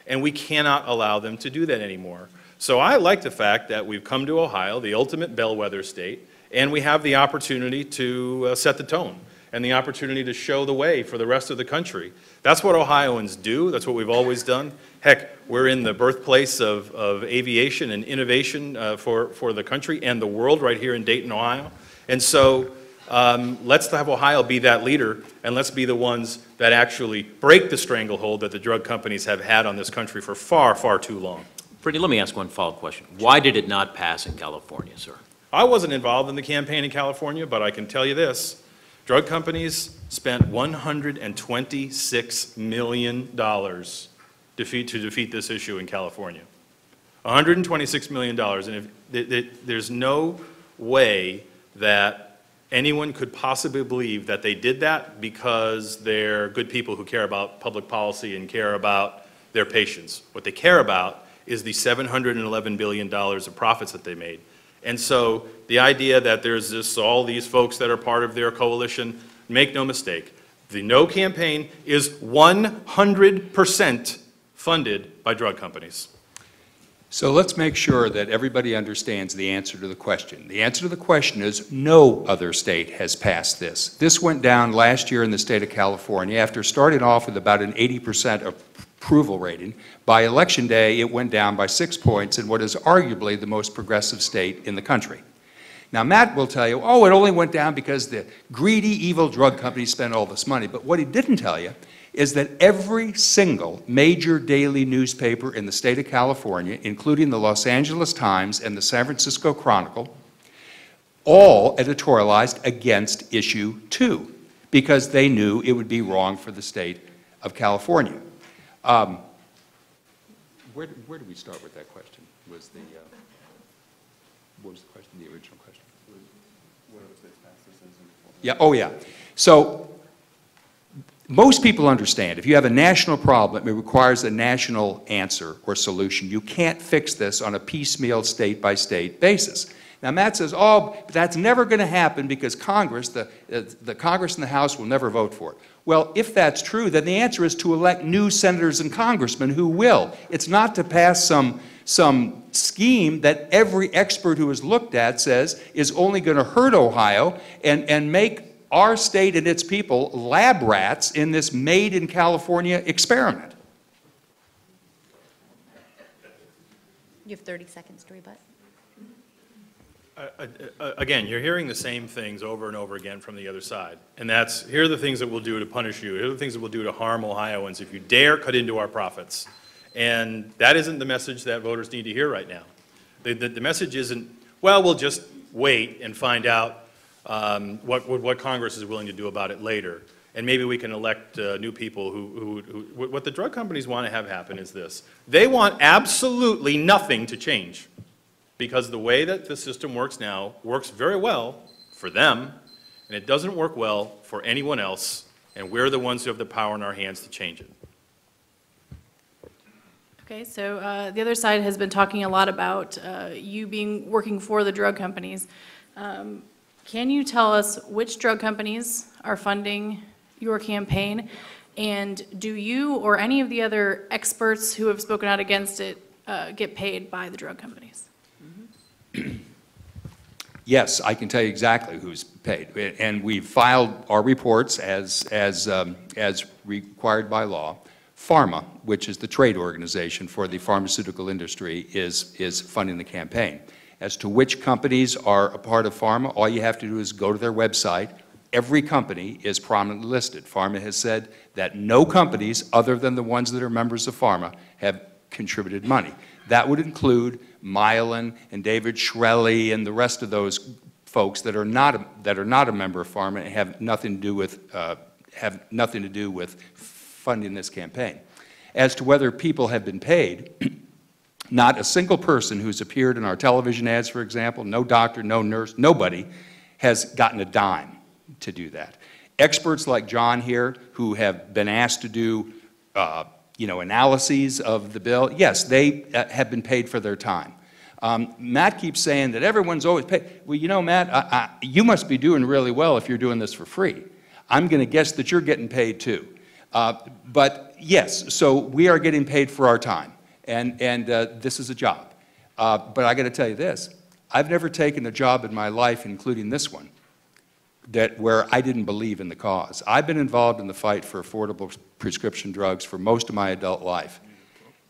And we cannot allow them to do that anymore. So I like the fact that we've come to Ohio, the ultimate bellwether state, and we have the opportunity to set the tone and the opportunity to show the way for the rest of the country. That's what Ohioans do. That's what we've always done. Heck, we're in the birthplace of aviation and innovation for the country and the world right here in Dayton, Ohio. And so let's have Ohio be that leader, and let's be the ones that actually break the stranglehold that the drug companies have had on this country for far, far too long. Brittany, let me ask one follow-up question. Why did it not pass in California, sir? I wasn't involved in the campaign in California, but I can tell you this. Drug companies spent $126 million to defeat this issue in California. $126 million. And there's no way that anyone could possibly believe that they did that because they're good people who care about public policy and care about their patients. What they care about is the $711 billion of profits that they made. And so the idea that there's all these folks that are part of their coalition, make no mistake, the No campaign is 100% funded by drug companies. So let's make sure that everybody understands the answer to the question. The answer to the question is no other state has passed this. This went down last year in the state of California after starting off with about an 80% approval rating. By election day, it went down by 6 points in what is arguably the most progressive state in the country. Now, Matt will tell you, oh, it only went down because the greedy, evil drug companies spent all this money. But what he didn't tell you is that every single major daily newspaper in the state of California, including the Los Angeles Times and the San Francisco Chronicle, all editorialized against issue 2 because they knew it would be wrong for the state of California. Where did we start with that question? What was the question, the original question? Yeah, oh yeah. So most people understand if you have a national problem, it requires a national answer or solution. You can't fix this on a piecemeal state-by-state basis. Now, Matt says, oh, but that's never going to happen because Congress, the Congress and the House will never vote for it. Well, if that's true, then the answer is to elect new senators and congressmen who will. It's not to pass some scheme that every expert who has looked at says is only going to hurt Ohio and make our state and its people lab rats in this made-in-California experiment. You have 30 seconds to rebut. Again, you're hearing the same things over and over again from the other side. And that's, here are the things that we'll do to punish you. Here are the things that we'll do to harm Ohioans if you dare cut into our profits. And that isn't the message that voters need to hear right now. The message isn't, well, we'll just wait and find out what Congress is willing to do about it later. And maybe we can elect new people what the drug companies want to have happen is this. They want absolutely nothing to change. Because the way that the system works now works very well for them, and it doesn't work well for anyone else, and we're the ones who have the power in our hands to change it. Okay, so the other side has been talking a lot about you working for the drug companies. Can you tell us which drug companies are funding your campaign, and do you or any of the other experts who have spoken out against it get paid by the drug companies? Yes, I can tell you exactly who's paid, and we've filed our reports as required by law. Pharma, which is the trade organization for the pharmaceutical industry, is funding the campaign. As to which companies are a part of Pharma, all you have to do is go to their website. Every company is prominently listed. Pharma has said that no companies other than the ones that are members of Pharma have contributed money. That would include Mylan and David Shkreli and the rest of those folks that are not a member of Pharma and have nothing to do with funding this campaign. As to whether people have been paid, not a single person who's appeared in our television ads, for example, no doctor, no nurse, nobody has gotten a dime to do that. Experts like John here, who have been asked to do analyses of the bill, yes, they have been paid for their time. Matt keeps saying that everyone's always paid. Well, you know, Matt, you must be doing really well if you're doing this for free. I'm going to guess that you're getting paid too. But yes, so we are getting paid for our time, and this is a job. But I got to tell you this, I've never taken a job in my life, including this one, where I didn't believe in the cause. I've been involved in the fight for affordable prescription drugs for most of my adult life.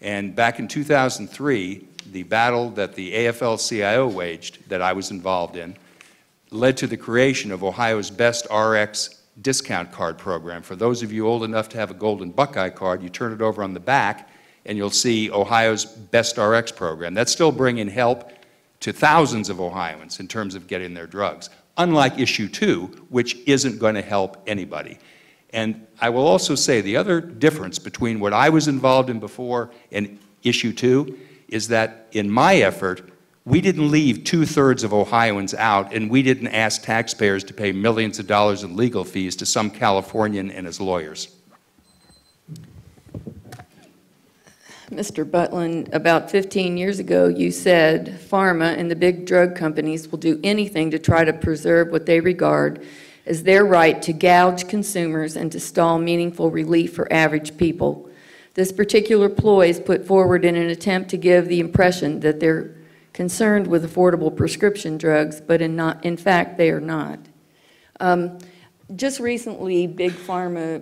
And back in 2003, the battle that the AFL-CIO waged, that I was involved in, led to the creation of Ohio's Best RX discount card program. For those of you old enough to have a golden Buckeye card, you turn it over on the back and you'll see Ohio's Best RX program. That's still bringing help to thousands of Ohioans in terms of getting their drugs, unlike Issue 2, which isn't going to help anybody. And I will also say the other difference between what I was involved in before and Issue 2 is that in my effort, we didn't leave 2/3 of Ohioans out, and we didn't ask taxpayers to pay millions of dollars in legal fees to some Californian and his lawyers. Mr. Butlin, about 15 years ago, you said pharma and the big drug companies will do anything to try to preserve what they regard as their right to gouge consumers and to stall meaningful relief for average people. This particular ploy is put forward in an attempt to give the impression that they're concerned with affordable prescription drugs, but in fact, they are not. Just recently, Big Pharma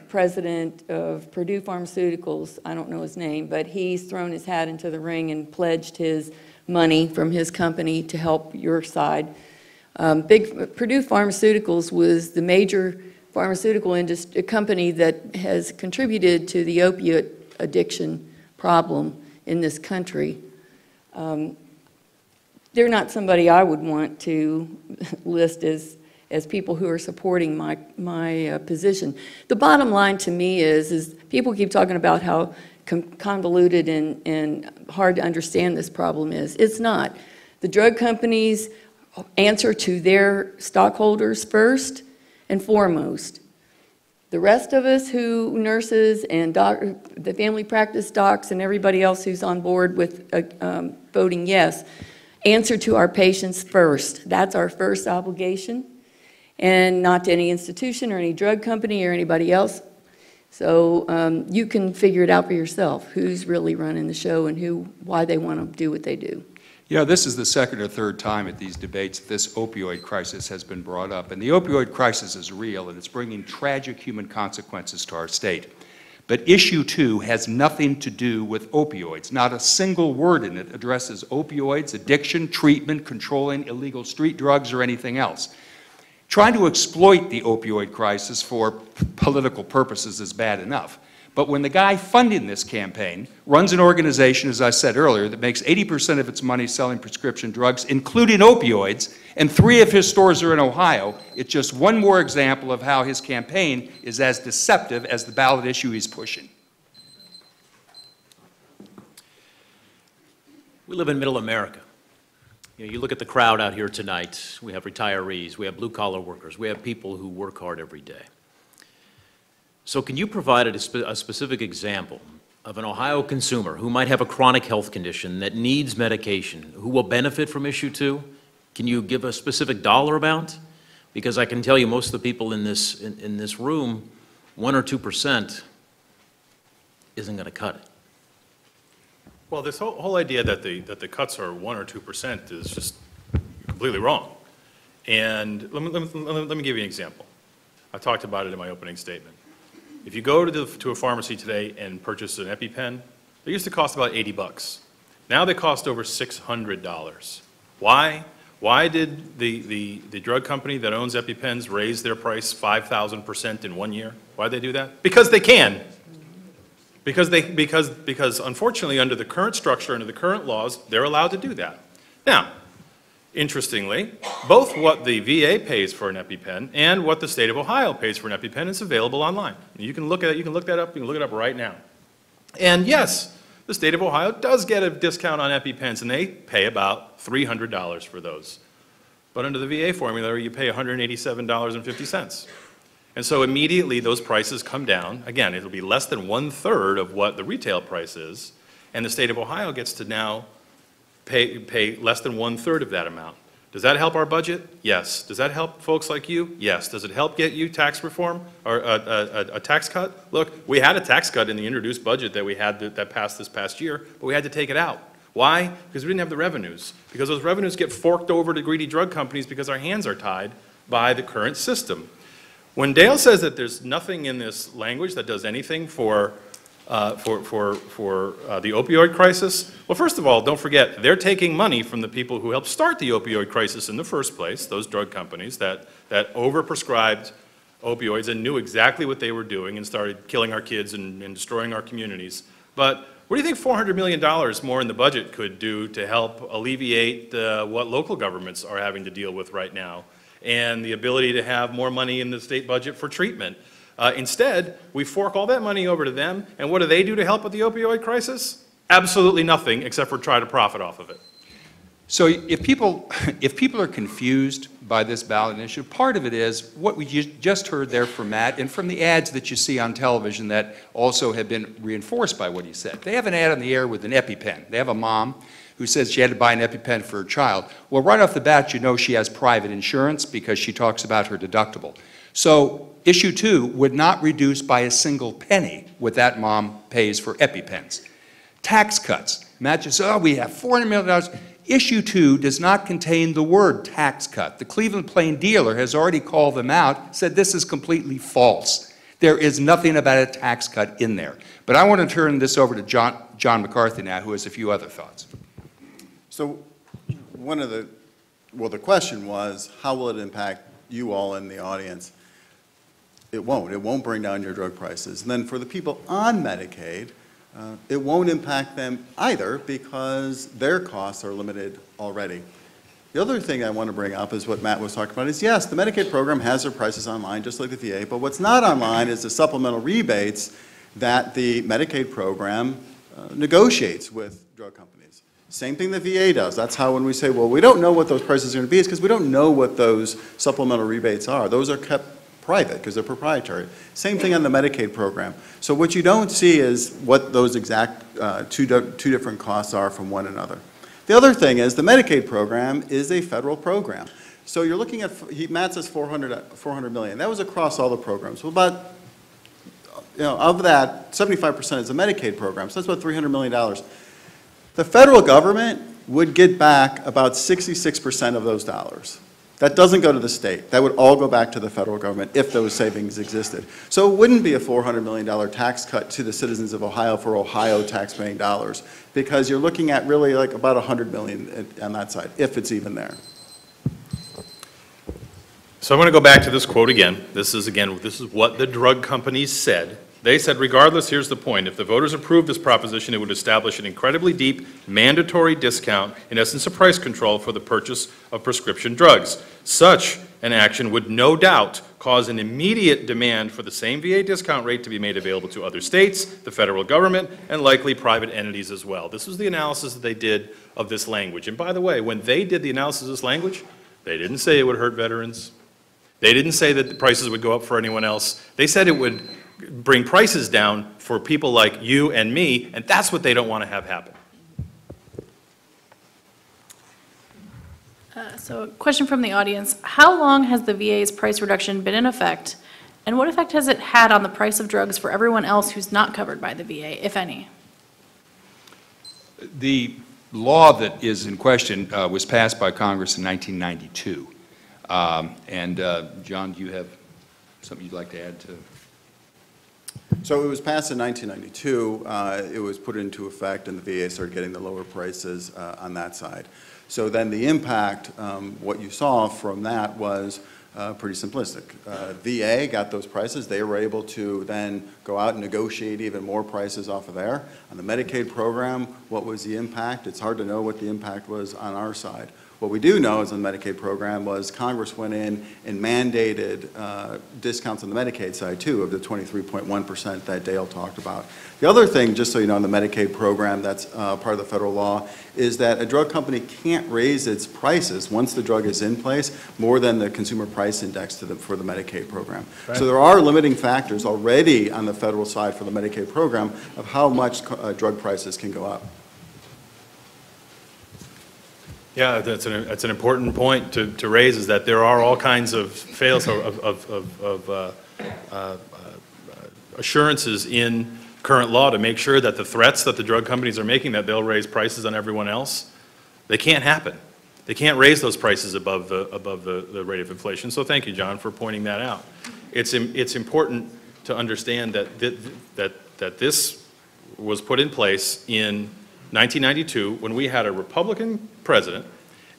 president of Purdue Pharmaceuticals, I don't know his name, but he's thrown his hat into the ring and pledged his money from his company to help your side. Purdue Pharmaceuticals was the major pharmaceutical company that has contributed to the opiate addiction problem in this country. They're not somebody I would want to list as people who are supporting my position. The bottom line to me is people keep talking about how convoluted and hard to understand this problem is. It's not. The drug companies answer to their stockholders first and foremost. The rest of us who, nurses and the family practice docs and everybody else who's on board with voting yes, answer to our patients first. That's our first obligation, and not to any institution or any drug company or anybody else. So you can figure it out for yourself, who's really running the show and why they want to do what they do. You know, this is the second or third time at these debates this opioid crisis has been brought up. And the opioid crisis is real, and it's bringing tragic human consequences to our state. But issue 2 has nothing to do with opioids. Not a single word in it addresses opioids, addiction, treatment, controlling illegal street drugs, or anything else. Trying to exploit the opioid crisis for political purposes is bad enough. But when the guy funding this campaign runs an organization, as I said earlier, that makes 80% of its money selling prescription drugs, including opioids, and 3 of his stores are in Ohio, it's just one more example of how his campaign is as deceptive as the ballot issue he's pushing. We live in middle America. You know, you look at the crowd out here tonight. We have retirees, we have blue-collar workers, we have people who work hard every day. So can you provide a specific example of an Ohio consumer who might have a chronic health condition that needs medication, who will benefit from issue 2? Can you give a specific dollar amount? Because I can tell you most of the people in this room, 1 or 2% isn't going to cut it. Well, this whole idea that the cuts are 1 or 2% is just completely wrong. And let me give you an example. I talked about it in my opening statement. If you go to a pharmacy today and purchase an EpiPen, they used to cost about 80 bucks. Now they cost over $600. Why? Why did the drug company that owns EpiPens raise their price 5,000% in 1 year? Why did they do that? Because they can. Because unfortunately, under the current structure, under the current laws, they're allowed to do that. Now, interestingly, both what the VA pays for an EpiPen and what the state of Ohio pays for an EpiPen is available online. You can look at it, you can look that up, you can look it up right now. And yes, the state of Ohio does get a discount on EpiPens, and they pay about $300 for those. But under the VA formula, you pay $187.50. And so immediately those prices come down. Again, it'll be less than 1/3 of what the retail price is, and the state of Ohio gets to now pay less than 1/3 of that amount. Does that help our budget? Yes. Does that help folks like you? Yes. Does it help get you tax reform or a tax cut? Look, we had a tax cut in the introduced budget that we had that passed this past year, but we had to take it out. Why? Because we didn't have the revenues. Because those revenues get forked over to greedy drug companies because our hands are tied by the current system. When Dale says that there's nothing in this language that does anything for the opioid crisis, well, first of all, don't forget, they're taking money from the people who helped start the opioid crisis in the first place, those drug companies that overprescribed opioids and knew exactly what they were doing and started killing our kids and destroying our communities. But what do you think $400 million more in the budget could do to help alleviate what local governments are having to deal with right now, and the ability to have more money in the state budget for treatment? Instead, we fork all that money over to them, and what do they do to help with the opioid crisis? Absolutely nothing, except for try to profit off of it. So if people are confused by this ballot issue, part of it is what we just heard there from Matt and from the ads that you see on television that also have been reinforced by what he said. They have an ad on the air with an EpiPen. They have a mom who says she had to buy an EpiPen for her child. Well, right off the bat, you know she has private insurance because she talks about her deductible. So issue 2 would not reduce by a single penny what that mom pays for EpiPens. Tax cuts. Matt just said, oh, we have $400 million. Issue 2 does not contain the word tax cut. The Cleveland Plain Dealer has already called them out, said this is completely false. There is nothing about a tax cut in there. But I want to turn this over to John McCarthy now, who has a few other thoughts. So the question was, how will it impact you all in the audience? It won't. It won't bring down your drug prices. And then for the people on Medicaid, it won't impact them either because their costs are limited already. The other thing I want to bring up is what Matt was talking about is, yes, the Medicaid program has their prices online, just like the VA, but what's not online is the supplemental rebates that the Medicaid program negotiates with drug companies. Same thing the VA does. That's how when we say, well, we don't know what those prices are going to be, it's because we don't know what those supplemental rebates are. Those are kept private because they're proprietary. Same thing on the Medicaid program. So what you don't see is what those exact two different costs are from one another. The other thing is the Medicaid program is a federal program. So you're looking at, Matt says 400 million. That was across all the programs. Well, about, of that, 75% is the Medicaid program. So that's about $300 million. The federal government would get back about 66% of those dollars. That doesn't go to the state. That would all go back to the federal government if those savings existed. So it wouldn't be a $400 million tax cut to the citizens of Ohio for Ohio taxpaying dollars, because you're looking at really like about $100 million on that side, if it's even there. So I'm going to go back to this quote again. This is what the drug companies said. They said, regardless, here's the point. If the voters approved this proposition, it would establish an incredibly deep mandatory discount, in essence a price control for the purchase of prescription drugs. Such an action would no doubt cause an immediate demand for the same VA discount rate to be made available to other states, the federal government, and likely private entities as well. This was the analysis that they did of this language. And by the way, when they did the analysis of this language, they didn't say it would hurt veterans. They didn't say that the prices would go up for anyone else. They said it would bring prices down for people like you and me, and that's what they don't want to have happen. So a question from the audience. How long has the VA's price reduction been in effect, and what effect has it had on the price of drugs for everyone else who's not covered by the VA, if any? The law that is in question was passed by Congress in 1992. John, do you have something you'd like to add to? So it was passed in 1992. It was put into effect, and the VA started getting the lower prices on that side. So then the impact, what you saw from that was pretty simplistic. VA got those prices. They were able to then go out and negotiate even more prices off of there. On the Medicaid program, what was the impact? It's hard to know what the impact was on our side. What we do know is on the Medicaid program was Congress went in and mandated discounts on the Medicaid side too, of the 23.1% that Dale talked about. The other thing, just so you know, on the Medicaid program that's part of the federal law, is that a drug company can't raise its prices once the drug is in place more than the consumer price index for the Medicaid program. Right. So there are limiting factors already on the federal side for the Medicaid program of how much drug prices can go up. Yeah, that's an important point to raise, is that there are all kinds of fails of assurances in current law to make sure that the threats that the drug companies are making, that they'll raise prices on everyone else, they can't happen. They can't raise those prices above the rate of inflation. So thank you, John, for pointing that out. It's important to understand that this was put in place in 1992 when we had a Republican president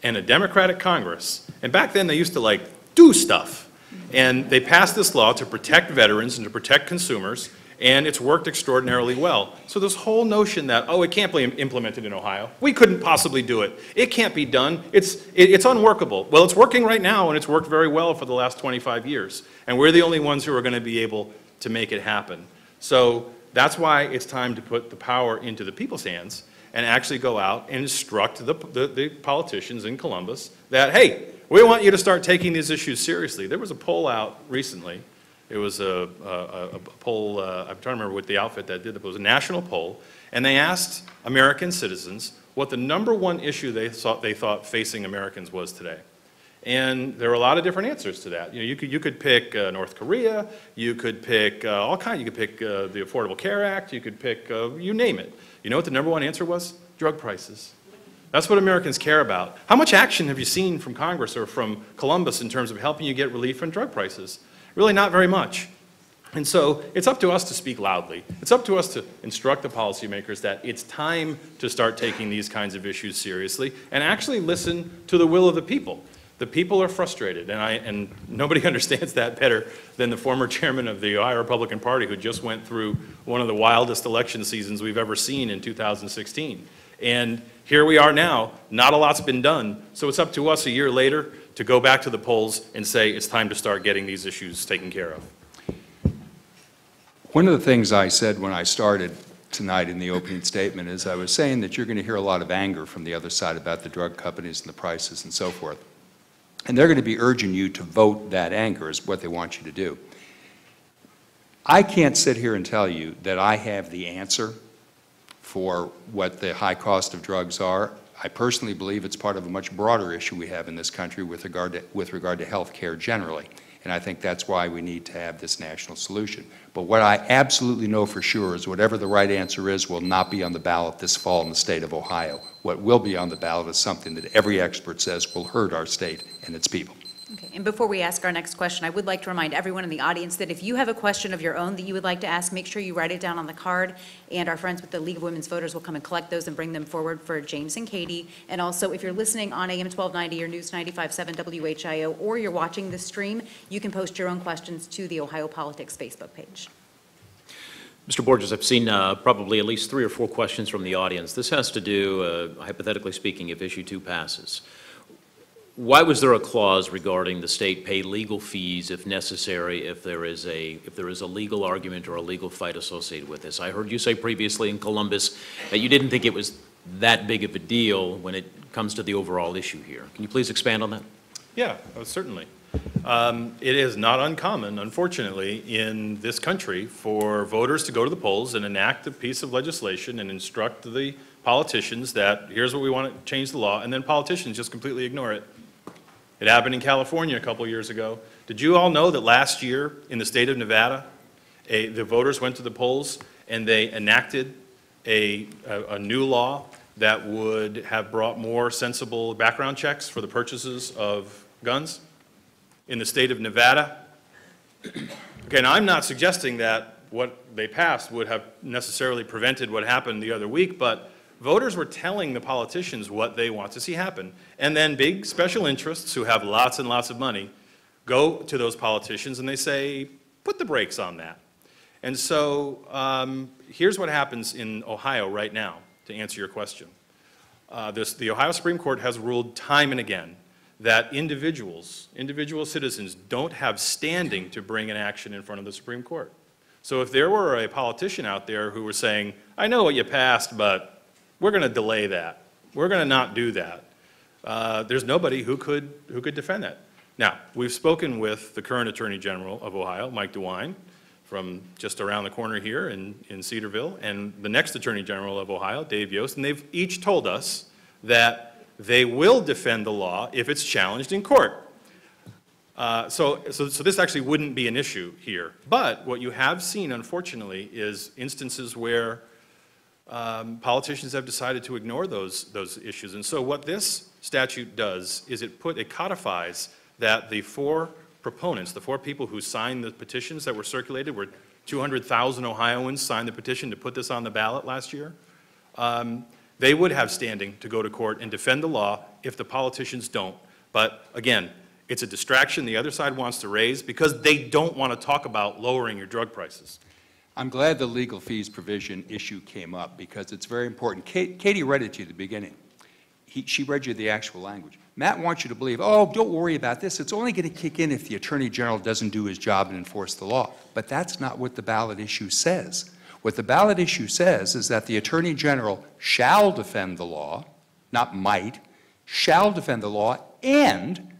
and a Democratic Congress. And back then they used to do stuff. And they passed this law to protect veterans and to protect consumers, and it's worked extraordinarily well. So this whole notion that, oh, it can't be implemented in Ohio. We couldn't possibly do it. It can't be done. It's unworkable. Well, it's working right now, and it's worked very well for the last 25 years. And we're the only ones who are going to be able to make it happen. So that's why it's time to put the power into the people's hands and actually go out and instruct the politicians in Columbus that, hey, we want you to start taking these issues seriously. There was a poll out recently. It was a poll, I'm trying to remember what the outfit that did it, but it was a national poll, and they asked American citizens what the #1 issue they thought facing Americans was today. And there were a lot of different answers to that. You could pick North Korea, you could pick all kinds, you could pick the Affordable Care Act, you could pick, you name it. You know what the #1 answer was? Drug prices. That's what Americans care about. How much action have you seen from Congress or from Columbus in terms of helping you get relief on drug prices? Really not very much. And so it's up to us to speak loudly. It's up to us to instruct the policymakers that it's time to start taking these kinds of issues seriously and actually listen to the will of the people. The people are frustrated, and nobody understands that better than the former chairman of the Ohio Republican Party, who just went through one of the wildest election seasons we've ever seen in 2016. And here we are now, not a lot's been done, so it's up to us a year later to go back to the polls and say it's time to start getting these issues taken care of. One of the things I said when I started tonight in the opening statement is I was saying that you're going to hear a lot of anger from the other side about the drug companies and the prices and so forth. And they're going to be urging you to vote that anger is what they want you to do. I can't sit here and tell you that I have the answer for what the high cost of drugs are. I personally believe it's part of a much broader issue we have in this country with regard to health care generally. And I think that's why we need to have this national solution. But what I absolutely know for sure is whatever the right answer is will not be on the ballot this fall in the state of Ohio. What will be on the ballot is something that every expert says will hurt our state and its people. Okay, and before we ask our next question, I would like to remind everyone in the audience that if you have a question of your own that you would like to ask, make sure you write it down on the card, and our friends with the League of Women's Voters will come and collect those and bring them forward for James and Katie. And also, if you're listening on AM 1290 or News 95.7 WHIO, or you're watching the stream, you can post your own questions to the Ohio Politics Facebook page. Mr. Borges, I've seen probably at least 3 or 4 questions from the audience. This has to do, hypothetically speaking, if issue 2 passes. Why was there a clause regarding the state pay legal fees if necessary if there is a legal argument or a legal fight associated with this? I heard you say previously in Columbus that you didn't think it was that big of a deal when it comes to the overall issue here. Can you please expand on that? Yeah, certainly. It is not uncommon, unfortunately, in this country for voters to go to the polls and enact a piece of legislation and instruct the politicians that here's what we want to change the law, and then politicians just completely ignore it. It happened in California a couple years ago. Did you all know that last year in the state of Nevada, the voters went to the polls and they enacted a new law that would have brought more sensible background checks for the purchases of guns in the state of Nevada? Okay, now I'm not suggesting that what they passed would have necessarily prevented what happened the other week, but voters were telling the politicians what they want to see happen. And then big special interests who have lots and lots of money go to those politicians and they say, put the brakes on that. And so here's what happens in Ohio right now, to answer your question. The Ohio Supreme Court has ruled time and again that individual citizens don't have standing to bring an action in front of the Supreme Court. So if there were a politician out there who were saying, I know what you passed, but we're going to delay that. We're going to not do that. There's nobody who could defend that. Now, we've spoken with the current Attorney General of Ohio, Mike DeWine, from just around the corner here in Cedarville, and the next Attorney General of Ohio, Dave Yost, and they've each told us that they will defend the law if it's challenged in court. So this actually wouldn't be an issue here. But what you have seen, unfortunately, is instances where politicians have decided to ignore those issues. And so what this statute does is it codifies that the 4 proponents, the 4 people who signed the petitions that were circulated, where 200,000 Ohioans signed the petition to put this on the ballot last year, they would have standing to go to court and defend the law if the politicians don't. But again, it's a distraction the other side wants to raise because they don't want to talk about lowering your drug prices. I'm glad the legal fees provision issue came up because it's very important. Katie read it to you at the beginning. She read you the actual language. Matt wants you to believe, oh, don't worry about this. It's only going to kick in if the Attorney General doesn't do his job and enforce the law. But that's not what the ballot issue says. What the ballot issue says is that the Attorney General shall defend the law, not might, shall defend the law, and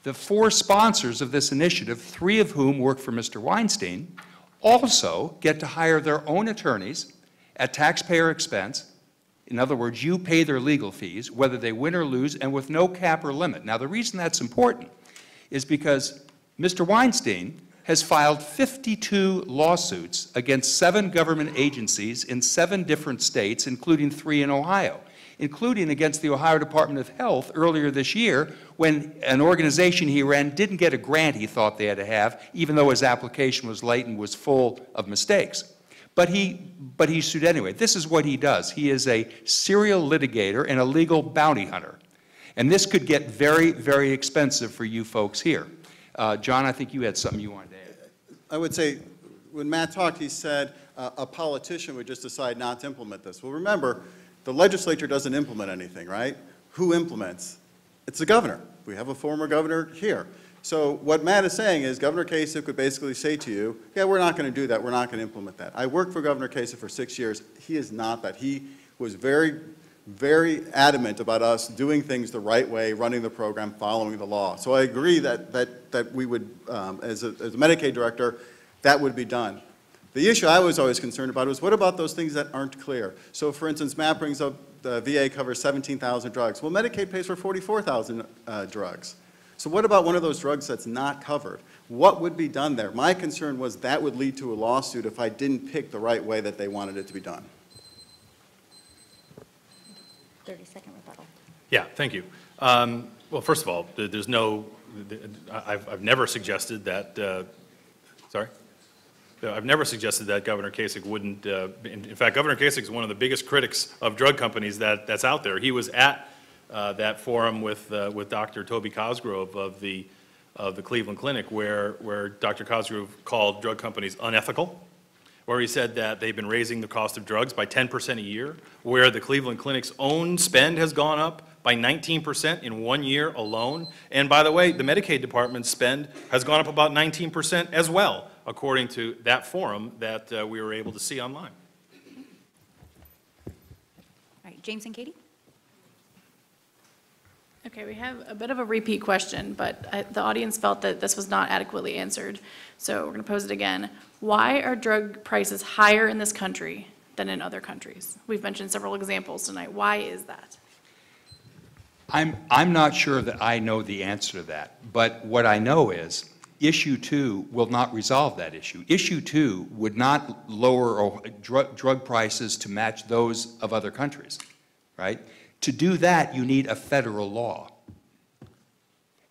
the 4 sponsors of this initiative, 3 of whom work for Mr. Weinstein, also get to hire their own attorneys at taxpayer expense. In other words, you pay their legal fees, whether they win or lose, and with no cap or limit. Now, the reason that's important is because Mr. Weinstein has filed 52 lawsuits against 7 government agencies in 7 different states, including 3 in Ohio, including against the Ohio Department of Health earlier this year when an organization he ran didn't get a grant he thought they had to have, even though his application was late and was full of mistakes. But he sued anyway. This is what he does. He is a serial litigator and a legal bounty hunter. And this could get very, very expensive for you folks here. John, I think you had something you wanted to add. I would say, when Matt talked, he said a politician would just decide not to implement this. Well, remember, the legislature doesn't implement anything, right? Who implements? It's the governor. We have a former governor here. So what Matt is saying is Governor Kasich could basically say to you, yeah, we're not going to do that. We're not going to implement that. I worked for Governor Kasich for 6 years. He is not that. He was very very adamant about us doing things the right way, running the program, following the law. So I agree that we would, as a Medicaid director, that would be done. The issue I was always concerned about was, what about those things that aren't clear? So for instance, Matt brings up the VA covers 17,000 drugs. Well, Medicaid pays for 44,000 drugs. So what about one of those drugs that's not covered? What would be done there? My concern was that would lead to a lawsuit if I didn't pick the right way that they wanted it to be done. 30-second rebuttal. Yeah, thank you. Well, first of all, there's no, I've never suggested that, sorry? I've never suggested that Governor Kasich wouldn't, in fact, Governor Kasich is one of the biggest critics of drug companies that's out there. He was at that forum with Dr. Toby Cosgrove of the Cleveland Clinic where Dr. Cosgrove called drug companies unethical, where he said that they've been raising the cost of drugs by 10% a year, where the Cleveland Clinic's own spend has gone up by 19% in 1 year alone. And by the way, the Medicaid department's spend has gone up about 19% as well, according to that forum that we were able to see online. All right, James and Katie? Okay, we have a bit of a repeat question, but the audience felt that this was not adequately answered. So we're going to pose it again. Why are drug prices higher in this country than in other countries? We've mentioned several examples tonight. Why is that? I'm not sure that I know the answer to that, but what I know is Issue 2 will not resolve that issue. Issue 2 would not lower drug prices to match those of other countries, right? To do that, you need a federal law.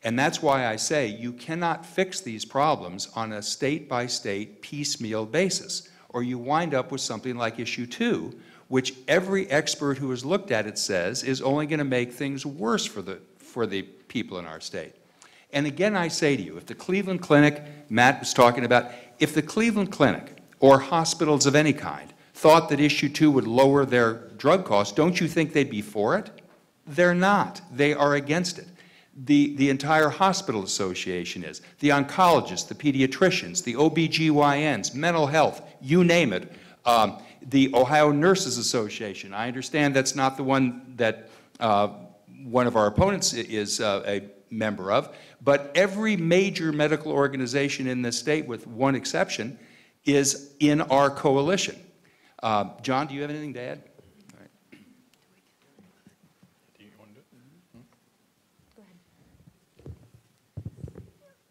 And that's why I say you cannot fix these problems on a state-by-state piecemeal basis, or you wind up with something like Issue 2, which every expert who has looked at it says is only going to make things worse for the people in our state. And again, I say to you, if the Cleveland Clinic, Matt was talking about, if the Cleveland Clinic or hospitals of any kind thought that Issue 2 would lower their drug costs, don't you think they'd be for it? They're not. They are against it. The entire hospital association is. The oncologists, the pediatricians, the OBGYNs, mental health, you name it. The Ohio Nurses Association, I understand that's not the one that one of our opponents is a member of, but every major medical organization in this state, with one exception, is in our coalition. John, do you have anything to add? All right. Do you want to do it? Go ahead.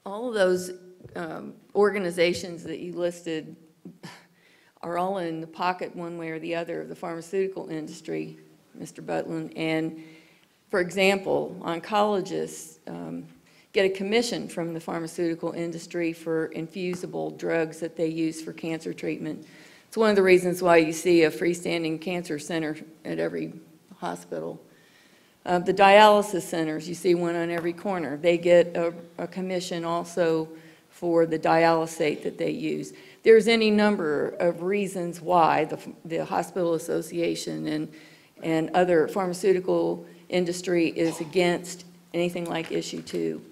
All of those organizations that you listed are all in the pocket one way or the other of the pharmaceutical industry, Mr. Butland. And for example, oncologists get a commission from the pharmaceutical industry for infusible drugs that they use for cancer treatment. It's one of the reasons why you see a freestanding cancer center at every hospital. The dialysis centers, you see one on every corner. They get a commission also for the dialysate that they use. There's any number of reasons why the hospital association and other pharmaceutical industry is against anything like Issue 2.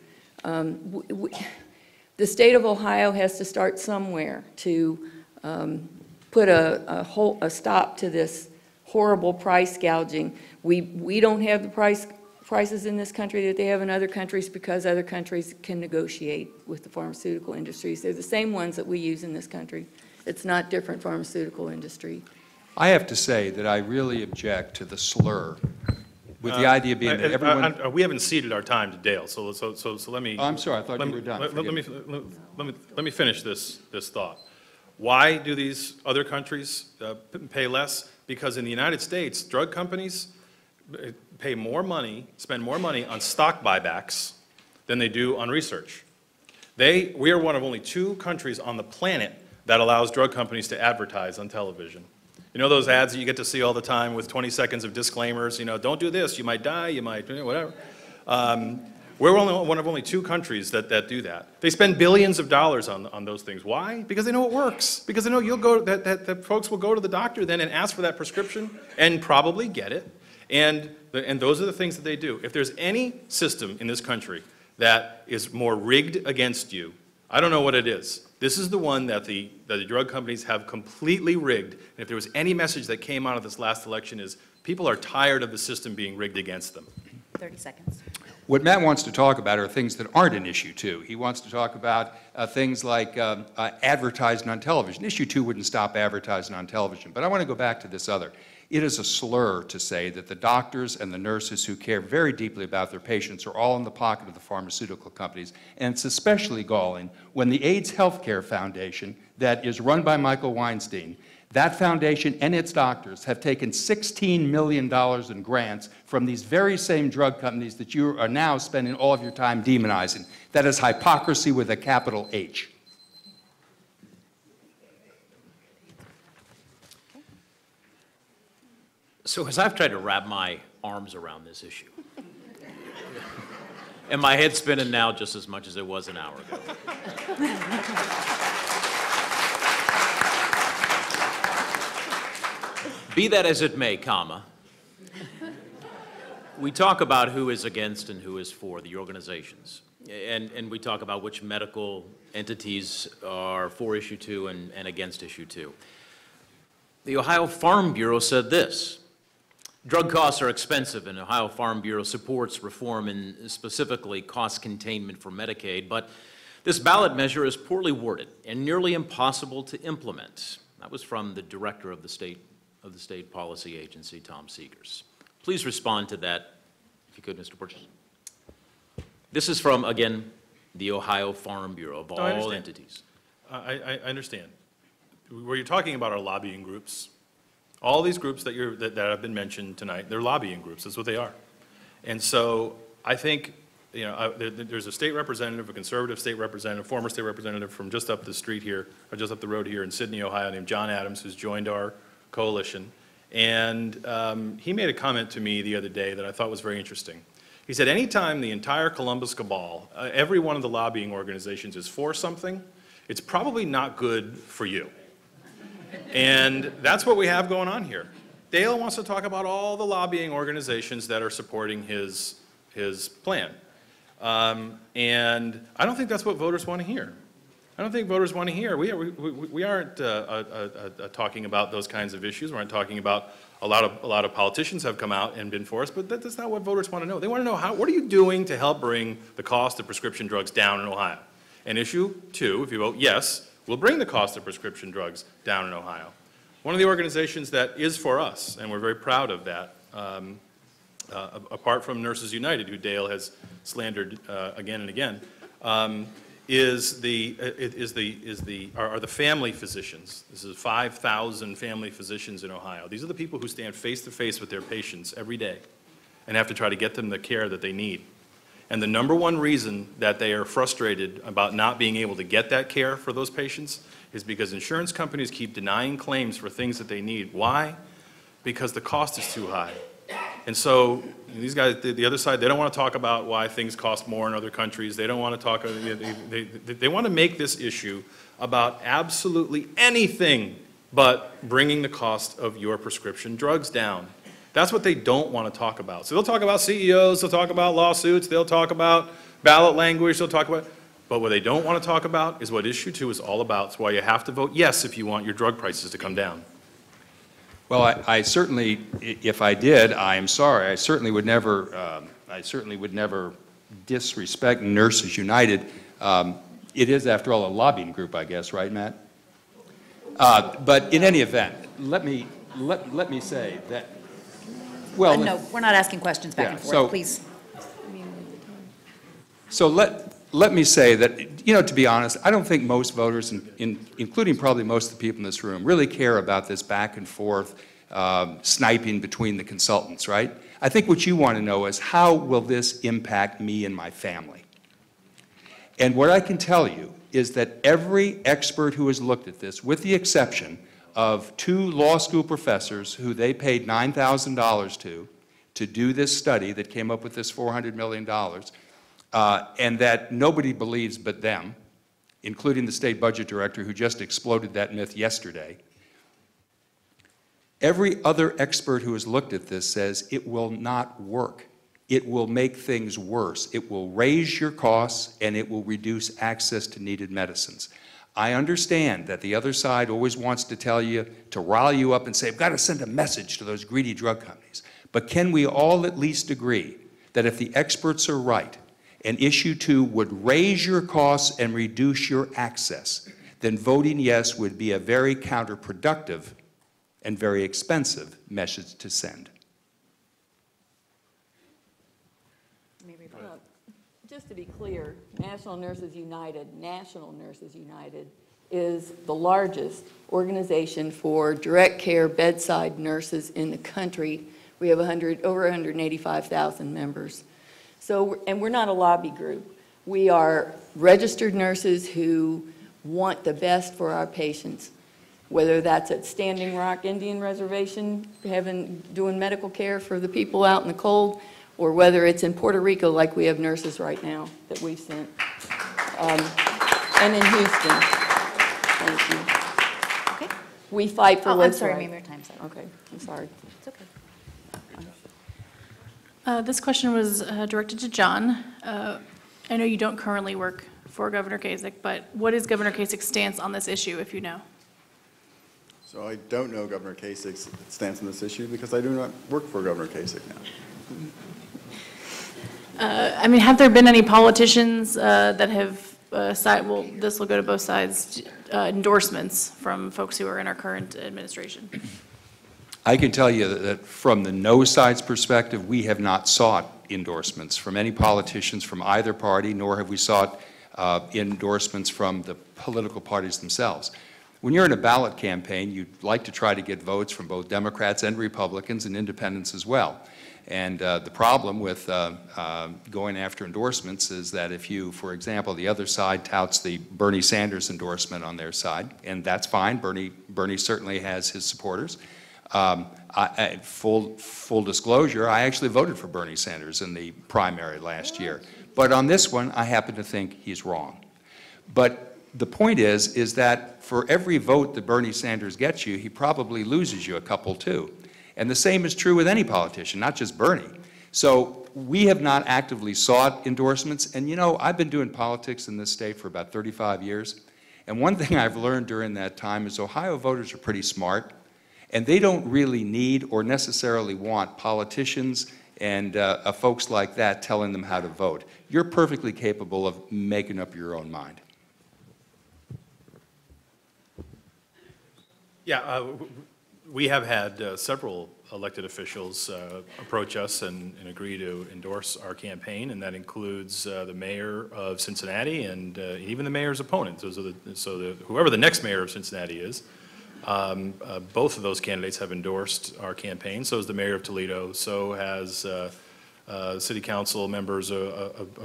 The state of Ohio has to start somewhere to put a stop to this horrible price gouging. We don't have the prices in this country that they have in other countries because other countries can negotiate with the pharmaceutical industries. They're the same ones that we use in this country. It's not different pharmaceutical industry. I have to say that I really object to the slur, with the idea being that everyone... we haven't ceded our time to Dale, so let me... Oh, I'm sorry, I thought you were done. Let me finish this thought. Why do these other countries pay less? Because in the United States, drug companies pay more money, spend more money on stock buybacks than they do on research. We are one of only 2 countries on the planet that allows drug companies to advertise on television. You know those ads that you get to see all the time with 20 seconds of disclaimers, you know, don't do this, you might die, you might, whatever. We're one of only 2 countries that do that. They spend billions of dollars on those things. Why? Because they know it works. Because they know that folks will go to the doctor then and ask for that prescription and probably get it. And those are the things that they do. If there's any system in this country that is more rigged against you I don't know what it is. This is the one that the drug companies have completely rigged. And if there was any message that came out of this last election is people are tired of the system being rigged against them. 30 seconds. What Matt wants to talk about are things that aren't an issue two. He wants to talk about things like advertising on television. Issue two wouldn't stop advertising on television. But I want to go back to this other. It is a slur to say that the doctors and the nurses who care very deeply about their patients are all in the pocket of the pharmaceutical companies. And it's especially galling when the AIDS Healthcare Foundation, that is run by Michael Weinstein, that foundation and its doctors have taken $16 million in grants from these very same drug companies that you are now spending all of your time demonizing. That is hypocrisy with a capital H. So as I've tried to wrap my arms around this issue, and my head's spinning now just as much as it was an hour ago. Be that as it may, comma, we talk about who is against and who is for, the organizations. And we talk about which medical entities are for issue two and against issue two. The Ohio Farm Bureau said this: drug costs are expensive, and Ohio Farm Bureau supports reform and specifically cost containment for Medicaid, but this ballot measure is poorly worded and nearly impossible to implement. That was from the director of the state policy agency, Tom Seegers. Please respond to that, if you could, Mr. Burgess. This is from, again, the Ohio Farm Bureau, of all entities. I understand. What you're talking about are lobbying groups. All these groups that have been mentioned tonight, they're lobbying groups. That's what they are. And so I think, you know, there's a state representative, a conservative state representative, former state representative from just up the street here, or just up the road here in Sydney, Ohio, named John Adams, who's joined our coalition. And he made a comment to me the other day that I thought was very interesting. He said, anytime the entire Columbus cabal, every one of the lobbying organizations is for something, it's probably not good for you. And that's what we have going on here. Dale wants to talk about all the lobbying organizations that are supporting his plan. And I don't think that's what voters want to hear. I don't think voters want to hear. We aren't talking about those kinds of issues. We aren't talking about a lot of politicians have come out and been for us, but that's not what voters want to know. They want to know what are you doing to help bring the cost of prescription drugs down in Ohio? And issue two, if you vote yes, will bring the cost of prescription drugs down in Ohio. One of the organizations that is for us, and we're very proud of that, apart from Nurses United, who Dale has slandered again and again, are the family physicians. This is 5,000 family physicians in Ohio. These are the people who stand face to face with their patients every day and have to try to get them the care that they need. And the number one reason that they are frustrated about not being able to get that care for those patients is because insurance companies keep denying claims for things that they need. Why? Because the cost is too high. And so these guys, the other side, they don't want to talk about why things cost more in other countries. They don't want to talk, they want to make this issue about absolutely anything but bringing the cost of your prescription drugs down. That's what they don't want to talk about. So they'll talk about CEOs, they'll talk about lawsuits, they'll talk about ballot language, they'll talk about, but what they don't want to talk about is what issue two is all about. It's why you have to vote yes if you want your drug prices to come down. Well, I certainly, if I did, I'm sorry. I certainly would never disrespect Nurses United. It is, after all, a lobbying group, I guess, right, Matt? But in any event, let me say that. Well, no, we're not asking questions back and forth, please. So let me say that, you know, to be honest, I don't think most voters, including probably most of the people in this room, really care about this back and forth sniping between the consultants, right? I think what you want to know is, how will this impact me and my family? And what I can tell you is that every expert who has looked at this, with the exception of 2 law school professors who they paid $9,000 to do this study that came up with this $400 million, and that nobody believes but them, including the state budget director who just exploded that myth yesterday. Every other expert who has looked at this says it will not work. it will make things worse. It will raise your costs, and it will reduce access to needed medicines. I understand that the other side always wants to tell you, to rile you up and say, we've got to send a message to those greedy drug companies. But can we all at least agree that if the experts are right, and issue 2 would raise your costs and reduce your access, then voting yes would be a very counterproductive and very expensive message to send. Just to be clear, National Nurses United is the largest organization for direct care bedside nurses in the country. We have over 185,000 members. So, and we're not a lobby group. We are registered nurses who want the best for our patients, whether that's at Standing Rock Indian Reservation, doing medical care for the people out in the cold, or whether it's in Puerto Rico, like we have nurses right now that we've sent, and in Houston. Thank you. Okay. We fight for what's right. I'm sorry, maybe your time's up. Okay, I'm sorry. It's okay. This question was directed to John. I know you don't currently work for Governor Kasich, but what is Governor Kasich's stance on this issue, if you know? So I don't know Governor Kasich's stance on this issue because I do not work for Governor Kasich now. I mean, have there been any politicians that have, well, this will go to both sides, endorsements from folks who are in our current administration? I can tell you that from the no side's perspective, we have not sought endorsements from any politicians from either party, nor have we sought endorsements from the political parties themselves. When you're in a ballot campaign, you'd like to try to get votes from both Democrats and Republicans and independents as well. And the problem with going after endorsements is that if you, for example, the other side touts the Bernie Sanders endorsement on their side, and that's fine, Bernie certainly has his supporters. Full disclosure, I actually voted for Bernie Sanders in the primary last year. But on this one, I happen to think he's wrong. But the point is that for every vote that Bernie Sanders gets you, he probably loses you a couple too. And the same is true with any politician, not just Bernie. So we have not actively sought endorsements. And you know, I've been doing politics in this state for about 35 years. And one thing I've learned during that time is Ohio voters are pretty smart. And they don't really need or necessarily want politicians and folks like that telling them how to vote. You're perfectly capable of making up your own mind. Yeah, we have had several elected officials approach us and agree to endorse our campaign, and that includes the mayor of Cincinnati and even the mayor's opponent. Whoever the next mayor of Cincinnati is, both of those candidates have endorsed our campaign. So has the mayor of Toledo. So has city council members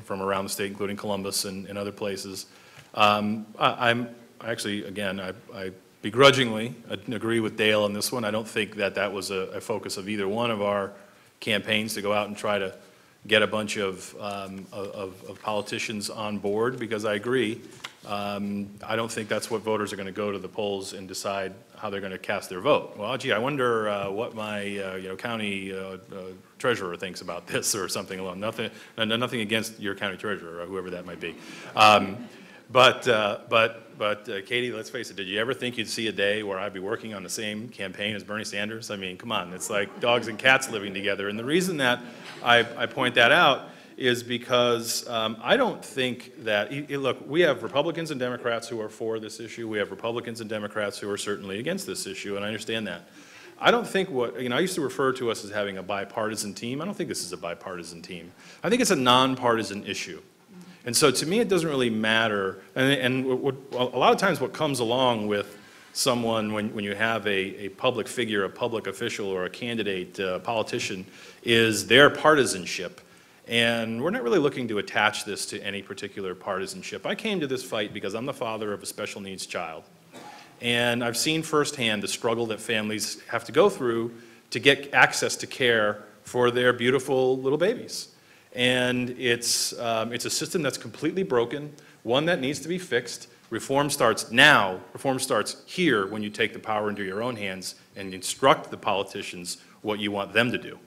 from around the state, including Columbus and other places. I begrudgingly agree with Dale on this one. I don't think that was a focus of either one of our campaigns to go out and try to get a bunch of politicians on board, because I agree. I don't think that's what voters are going to go to the polls and decide how they're going to cast their vote. Well, gee, I wonder what my county treasurer thinks about this, or something along. Nothing against your county treasurer or whoever that might be. But Katie, let's face it, did you ever think you'd see a day where I'd be working on the same campaign as Bernie Sanders? I mean, come on, it's like dogs and cats living together. And the reason that I point that out is because I don't think that, look, we have Republicans and Democrats who are for this issue. We have Republicans and Democrats who are certainly against this issue, and I understand that. I don't think I used to refer to us as having a bipartisan team. I don't think this is a bipartisan team. I think it's a nonpartisan issue. And so to me, it doesn't really matter. And a lot of times what comes along with someone when you have a public figure, a public official, or a candidate, politician, is their partisanship. And we're not really looking to attach this to any particular partisanship. I came to this fight because I'm the father of a special needs child. And I've seen firsthand the struggle that families have to go through to get access to care for their beautiful little babies. And it's a system that's completely broken, one that needs to be fixed. Reform starts now. Reform starts here when you take the power into your own hands and instruct the politicians what you want them to do.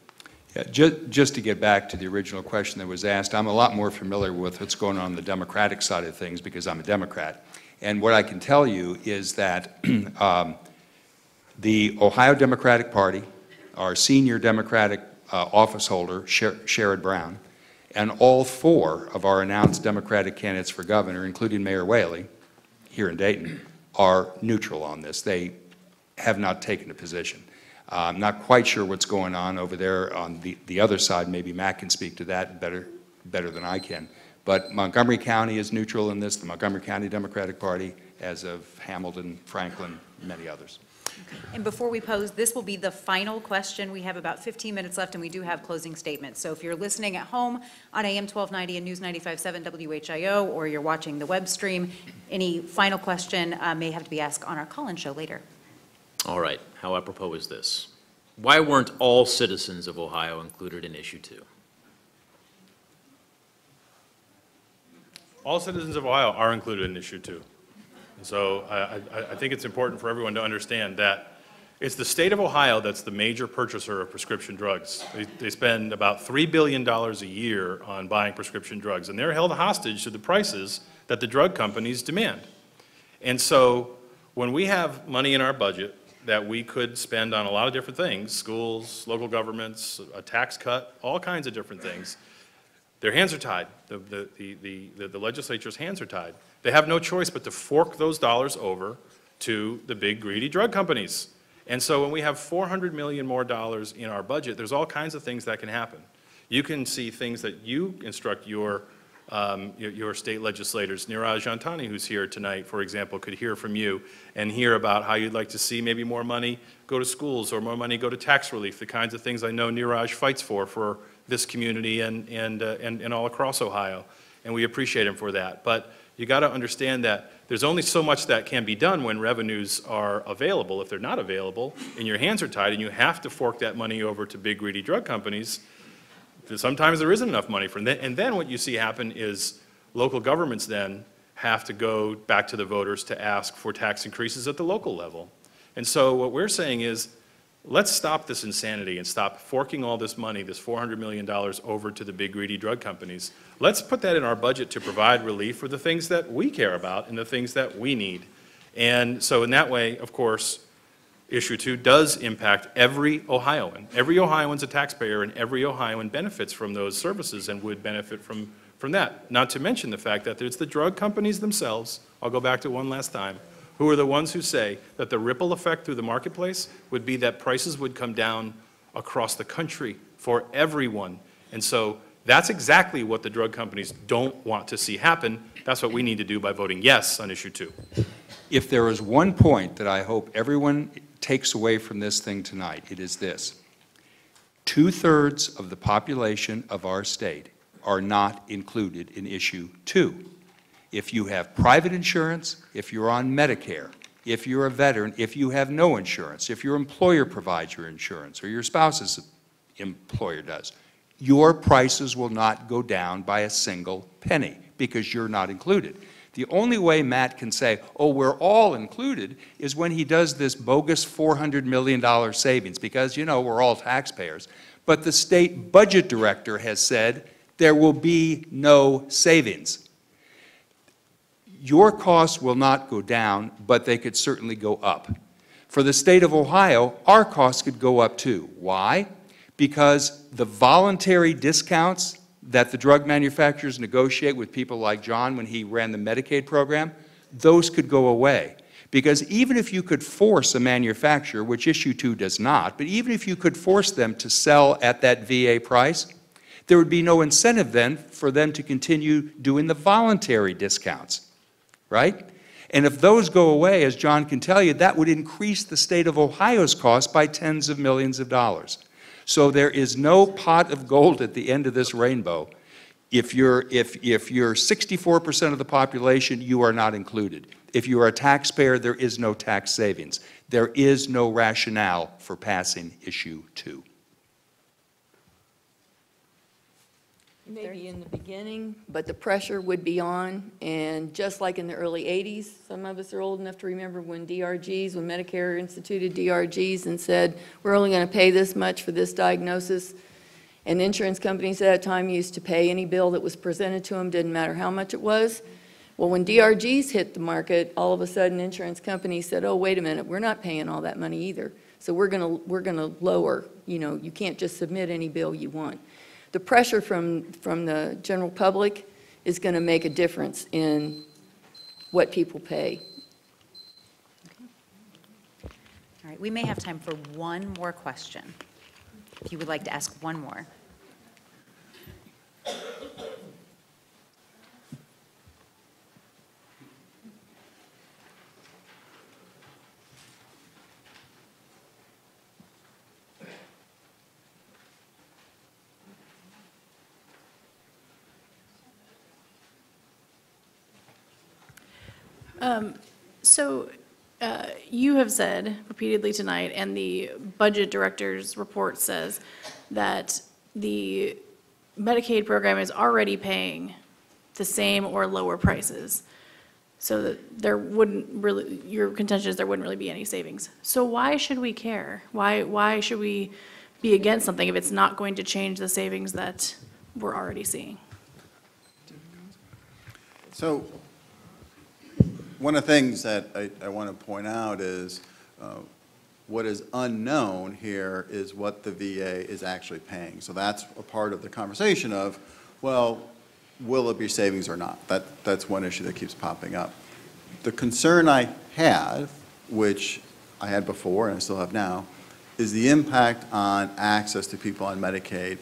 Yeah, just to get back to the original question that was asked, I'm a lot more familiar with what's going on the Democratic side of things because I'm a Democrat. And what I can tell you is that the Ohio Democratic Party, our senior Democratic office holder, Sherrod Brown, and all 4 of our announced Democratic candidates for governor, including Mayor Whaley, here in Dayton, are neutral on this. They have not taken a position. I'm not quite sure what's going on over there on the other side. Maybe Matt can speak to that better than I can. But Montgomery County is neutral in this, the Montgomery County Democratic Party, as of Hamilton, Franklin, many others. And before we pose, this will be the final question. We have about 15 minutes left, and we do have closing statements. So if you're listening at home on AM 1290 and News 95.7 WHIO, or you're watching the web stream, any final question may have to be asked on our call-in show later. All right, how apropos is this? Why weren't all citizens of Ohio included in issue 2? All citizens of Ohio are included in issue 2. So I think it's important for everyone to understand that it's the state of Ohio that's the major purchaser of prescription drugs. They spend about $3 billion a year on buying prescription drugs, and they're held hostage to the prices that the drug companies demand. And so when we have money in our budget that we could spend on a lot of different things, schools, local governments, a tax cut, all kinds of different things, their hands are tied. The legislature's hands are tied. They have no choice but to fork those dollars over to the big greedy drug companies. And so when we have $400 million more dollars in our budget, there's all kinds of things that can happen. You can see things that you instruct your state legislators. Niraj Jantani, who's here tonight, for example, could hear from you and hear about how you'd like to see maybe more money go to schools or more money go to tax relief, the kinds of things I know Niraj fights for this community and all across Ohio. And we appreciate him for that. But you got to understand that there's only so much that can be done when revenues are available. If they're not available and your hands are tied and you have to fork that money over to big greedy drug companies, sometimes there isn't enough money for them. And then what you see happen is local governments then have to go back to the voters to ask for tax increases at the local level. And so what we're saying is, let's stop this insanity and stop forking all this money, this $400 million, over to the big greedy drug companies. Let's put that in our budget to provide relief for the things that we care about and the things that we need. And so in that way, of course, issue 2 does impact every Ohioan. Every Ohioan's a taxpayer, and every Ohioan benefits from those services and would benefit from that. Not to mention the fact that it's the drug companies themselves, I'll go back to one last time, who are the ones who say that the ripple effect through the marketplace would be that prices would come down across the country for everyone. And so that's exactly what the drug companies don't want to see happen. That's what we need to do by voting yes on issue 2. If there is one point that I hope everyone takes away from this thing tonight, it is this. 2/3 of the population of our state are not included in issue 2. If you have private insurance, if you're on Medicare, if you're a veteran, if you have no insurance, if your employer provides your insurance or your spouse's employer does, your prices will not go down by a single penny because you're not included. The only way Matt can say, oh, we're all included, is when he does this bogus $400 million savings because, you know, we're all taxpayers. But the state budget director has said there will be no savings. Your costs will not go down, but they could certainly go up. For the state of Ohio, our costs could go up too. Why? Because the voluntary discounts that the drug manufacturers negotiate with people like John when he ran the Medicaid program, those could go away. Because even if you could force a manufacturer, which issue 2 does not, but even if you could force them to sell at that VA price, there would be no incentive then for them to continue doing the voluntary discounts. Right? And if those go away, as John can tell you, that would increase the state of Ohio's cost by tens of millions of dollars. So there is no pot of gold at the end of this rainbow. If you're 64% of the population, you are not included. If you are a taxpayer, there is no tax savings. There is no rationale for passing issue 2. Maybe in the beginning, but the pressure would be on, and just like in the early 80s, some of us are old enough to remember when DRGs, when Medicare instituted DRGs and said, we're only going to pay this much for this diagnosis, And insurance companies at that time used to pay any bill that was presented to them, didn't matter how much it was. Well, when DRGs hit the market, all of a sudden insurance companies said, oh, wait a minute, we're not paying all that money either. So we're gonna lower, you can't just submit any bill you want. The pressure from the general public is gonna make a difference in what people pay. All right, we may have time for one more question, if you would like to ask one more. So you have said repeatedly tonight, and the budget director's report says, that the Medicaid program is already paying the same or lower prices. So that there wouldn't really, your contention is there wouldn't really be any savings. So why should we care? Why should we be against something if it's not going to change the savings that we're already seeing? So one of the things that I want to point out is what is unknown here is what the VA is actually paying. So that's a part of the conversation of, well, will it be savings or not? That's one issue that keeps popping up. The concern I have, which I had before and I still have now, is the impact on access to people on Medicaid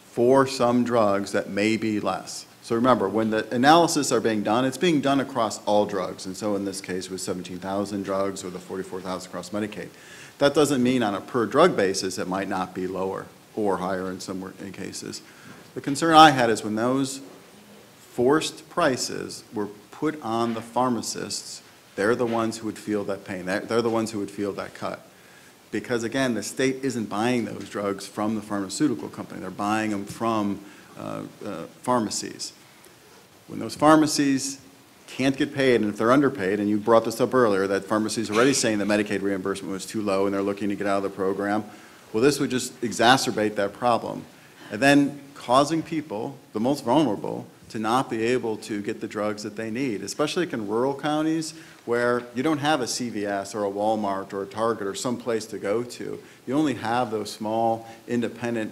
for some drugs that may be less. So remember, when the analysis are being done, it's being done across all drugs. And so in this case, with 17,000 drugs or the 44,000 across Medicaid. That doesn't mean on a per drug basis it might not be lower or higher in some cases. The concern I had is when those forced prices were put on the pharmacists, they're the ones who would feel that pain. They're the ones who would feel that cut. Because again, the state isn't buying those drugs from the pharmaceutical company. They're buying them from pharmacies. When those pharmacies can't get paid, and if they're underpaid, and you brought this up earlier, that pharmacies are already saying that Medicaid reimbursement was too low and they're looking to get out of the program, well, this would just exacerbate that problem. And then causing people, the most vulnerable, to not be able to get the drugs that they need, especially like in rural counties where you don't have a CVS or a Walmart or a Target or some place to go to. You only have those small independent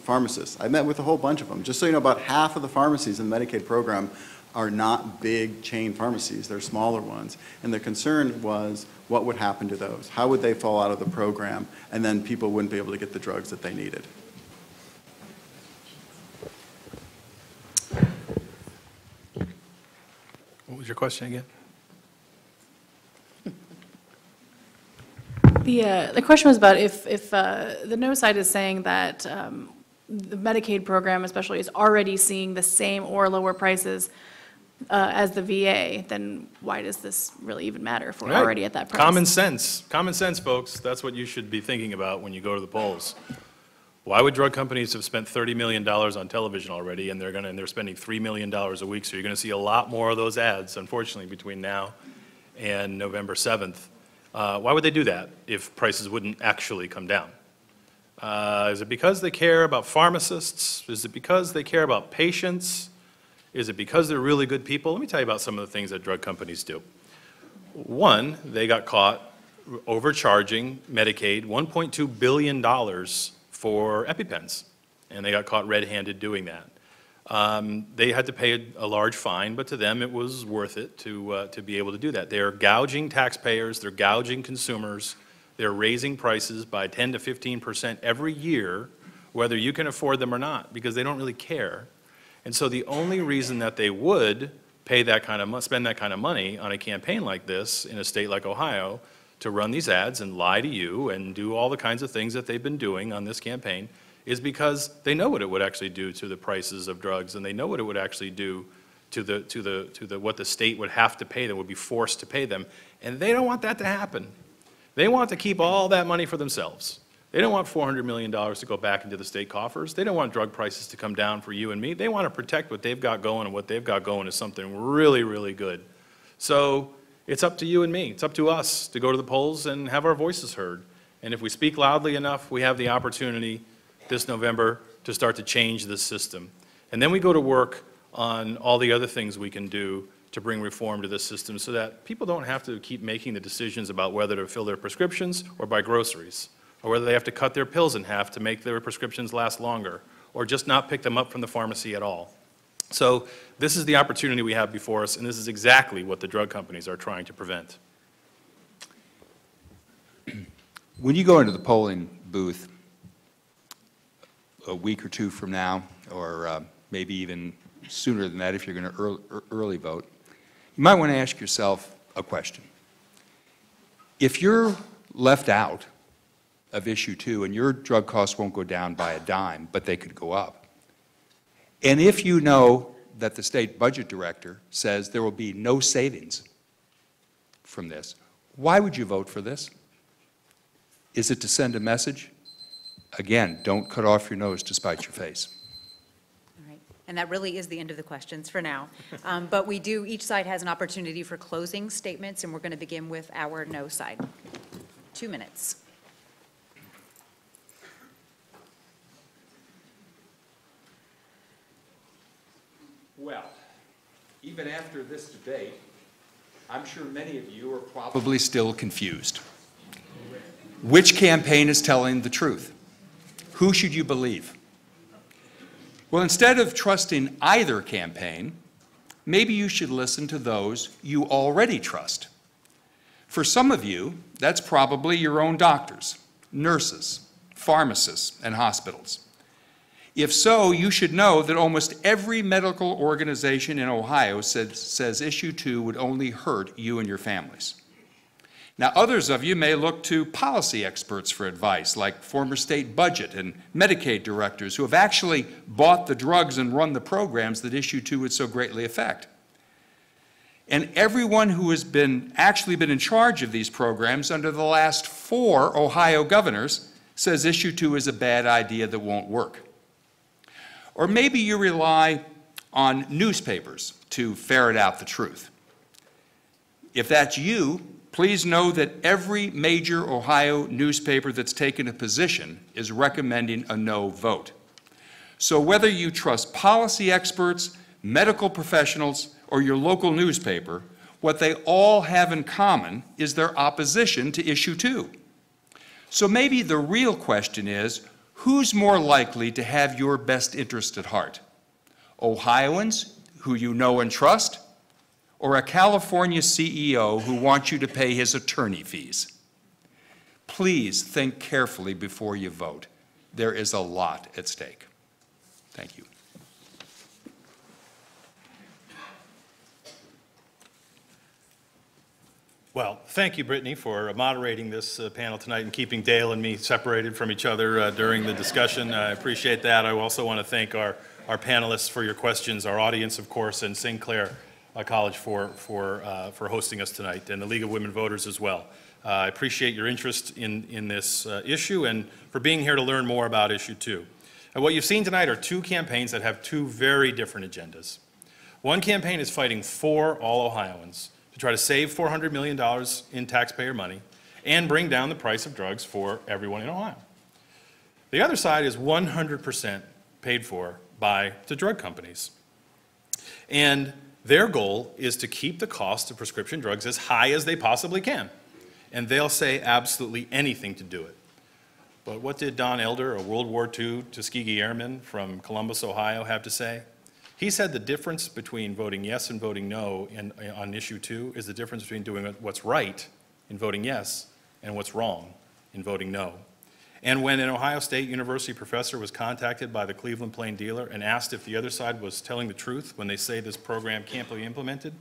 pharmacists. I met with a whole bunch of them. Just so you know, about half of the pharmacies in the Medicaid program are not big chain pharmacies. They're smaller ones. And the concern was, what would happen to those? How would they fall out of the program? And then people wouldn't be able to get the drugs that they needed. What was your question again? The question was about if the no side is saying that the Medicaid program especially is already seeing the same or lower prices as the VA, then why does this really even matter if we're already at that price? Common sense, folks. That's what you should be thinking about when you go to the polls. Why would drug companies have spent $30 million on television already, and they're spending $3 million a week? So you're going to see a lot more of those ads, unfortunately, between now and November 7th. Why would they do that if prices wouldn't actually come down? Is it because they care about pharmacists? Is it because they care about patients? Is it because they're really good people? Let me tell you about some of the things that drug companies do. One, they got caught overcharging Medicaid $1.2 billion for EpiPens, and they got caught red-handed doing that. They had to pay a large fine, but to them it was worth it to be able to do that. They're gouging taxpayers, they're gouging consumers, they're raising prices by 10 to 15% every year, whether you can afford them or not, because they don't really care. And so the only reason that they would pay that kind of spend that kind of money on a campaign like this in a state like Ohio to run these ads and lie to you and do all the kinds of things that they've been doing on this campaign is because they know what it would actually do to the prices of drugs, and they know what it would actually do to what the state would have to pay them, would be forced to pay them, and they don't want that to happen. They want to keep all that money for themselves. They don't want $400 million to go back into the state coffers. They don't want drug prices to come down for you and me. They want to protect what they've got going, and what they've got going is something really, really good. So it's up to you and me. It's up to us to go to the polls and have our voices heard. And if we speak loudly enough, we have the opportunity this November to start to change this system. And then we go to work on all the other things we can do to bring reform to this system so that people don't have to keep making the decisions about whether to fill their prescriptions or buy groceries, or whether they have to cut their pills in half to make their prescriptions last longer, or just not pick them up from the pharmacy at all. So this is the opportunity we have before us, and this is exactly what the drug companies are trying to prevent. When you go into the polling booth a week or two from now, or maybe even sooner than that if you're going to early vote, you might want to ask yourself a question. If you're left out of issue 2 and your drug costs won't go down by a dime, but they could go up, and if you know that the state budget director says there will be no savings from this, why would you vote for this? Is it to send a message? Again, don't cut off your nose to spite your face. All right. And that really is the end of the questions for now. But we do, each side has an opportunity for closing statements, and we're going to begin with our no side. 2 minutes. Well, even after this debate, I'm sure many of you are probably still confused. Which campaign is telling the truth? Who should you believe? Well, instead of trusting either campaign, maybe you should listen to those you already trust. For some of you, that's probably your own doctors, nurses, pharmacists, and hospitals. If so, you should know that almost every medical organization in Ohio says issue 2 would only hurt you and your families. Now, others of you may look to policy experts for advice, like former state budget and Medicaid directors who have actually bought the drugs and run the programs that issue 2 would so greatly affect. And everyone who has actually been in charge of these programs under the last 4 Ohio governors says issue 2 is a bad idea that won't work. Or maybe you rely on newspapers to ferret out the truth. If that's you, please know that every major Ohio newspaper that's taken a position is recommending a no vote. So whether you trust policy experts, medical professionals, or your local newspaper, what they all have in common is their opposition to issue 2. So maybe the real question is, who's more likely to have your best interest at heart? Ohioans who you know and trust, or a California CEO who wants you to pay his attorney fees? Please think carefully before you vote. There is a lot at stake. Thank you. Well, thank you, Brittany, for moderating this panel tonight and keeping Dale and me separated from each other during the discussion. I appreciate that. I also want to thank our panelists for your questions, our audience, of course, and Sinclair College for hosting us tonight, and the League of Women Voters as well. I appreciate your interest in this issue and for being here to learn more about issue 2. And what you've seen tonight are 2 campaigns that have 2 very different agendas. One campaign is fighting for all Ohioans to try to save $400 million in taxpayer money and bring down the price of drugs for everyone in Ohio. The other side is 100% paid for by the drug companies. And their goal is to keep the cost of prescription drugs as high as they possibly can. And they'll say absolutely anything to do it. But what did Don Elder, a World War II Tuskegee Airman from Columbus, Ohio, have to say? He said the difference between voting yes and voting no on issue 2 is the difference between doing what's right in voting yes and what's wrong in voting no. And when an Ohio State University professor was contacted by the Cleveland Plain Dealer and asked if the other side was telling the truth when they say this program can't be implemented,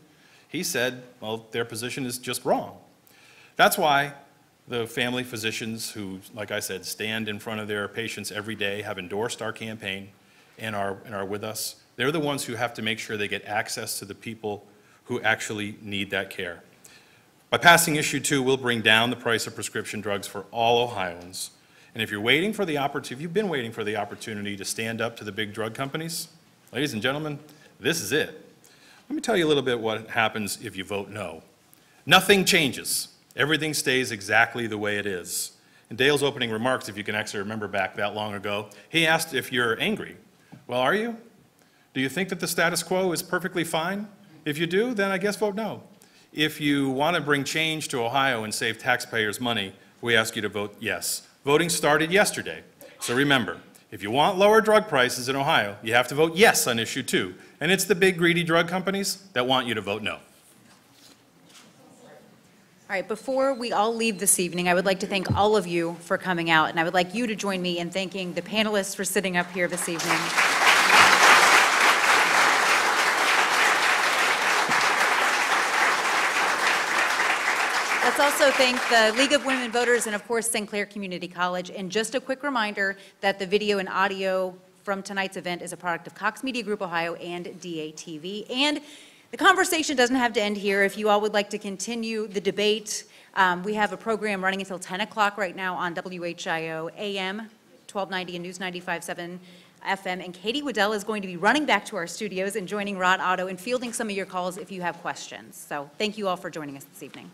he said, well, their position is just wrong. That's why the family physicians who, like I said, stand in front of their patients every day, have endorsed our campaign and are with us. They're the ones who have to make sure they get access to the people who actually need that care. By passing issue 2, we'll bring down the price of prescription drugs for all Ohioans. And if you're waiting for the opportunity, if you've been waiting for the opportunity to stand up to the big drug companies, ladies and gentlemen, this is it. Let me tell you a little bit what happens if you vote no. Nothing changes. Everything stays exactly the way it is. In Dale's opening remarks, if you can actually remember back that long ago, he asked if you're angry. Well, are you? Do you think that the status quo is perfectly fine? If you do, then I guess vote no. If you want to bring change to Ohio and save taxpayers money, we ask you to vote yes. Voting started yesterday. So remember, if you want lower drug prices in Ohio, you have to vote yes on issue 2. And it's the big greedy drug companies that want you to vote no. All right, before we all leave this evening, I would like to thank all of you for coming out, and I would like you to join me in thanking the panelists for sitting up here this evening. Let's also thank the League of Women Voters and, of course, Sinclair Community College. And just a quick reminder that the video and audio from tonight's event is a product of Cox Media Group Ohio and DATV. And the conversation doesn't have to end here. If you all would like to continue the debate, we have a program running until 10 o'clock right now on WHIO AM 1290 and News 95.7 FM. And Katie Waddell is going to be running back to our studios and joining Rod Otto and fielding some of your calls if you have questions. So thank you all for joining us this evening.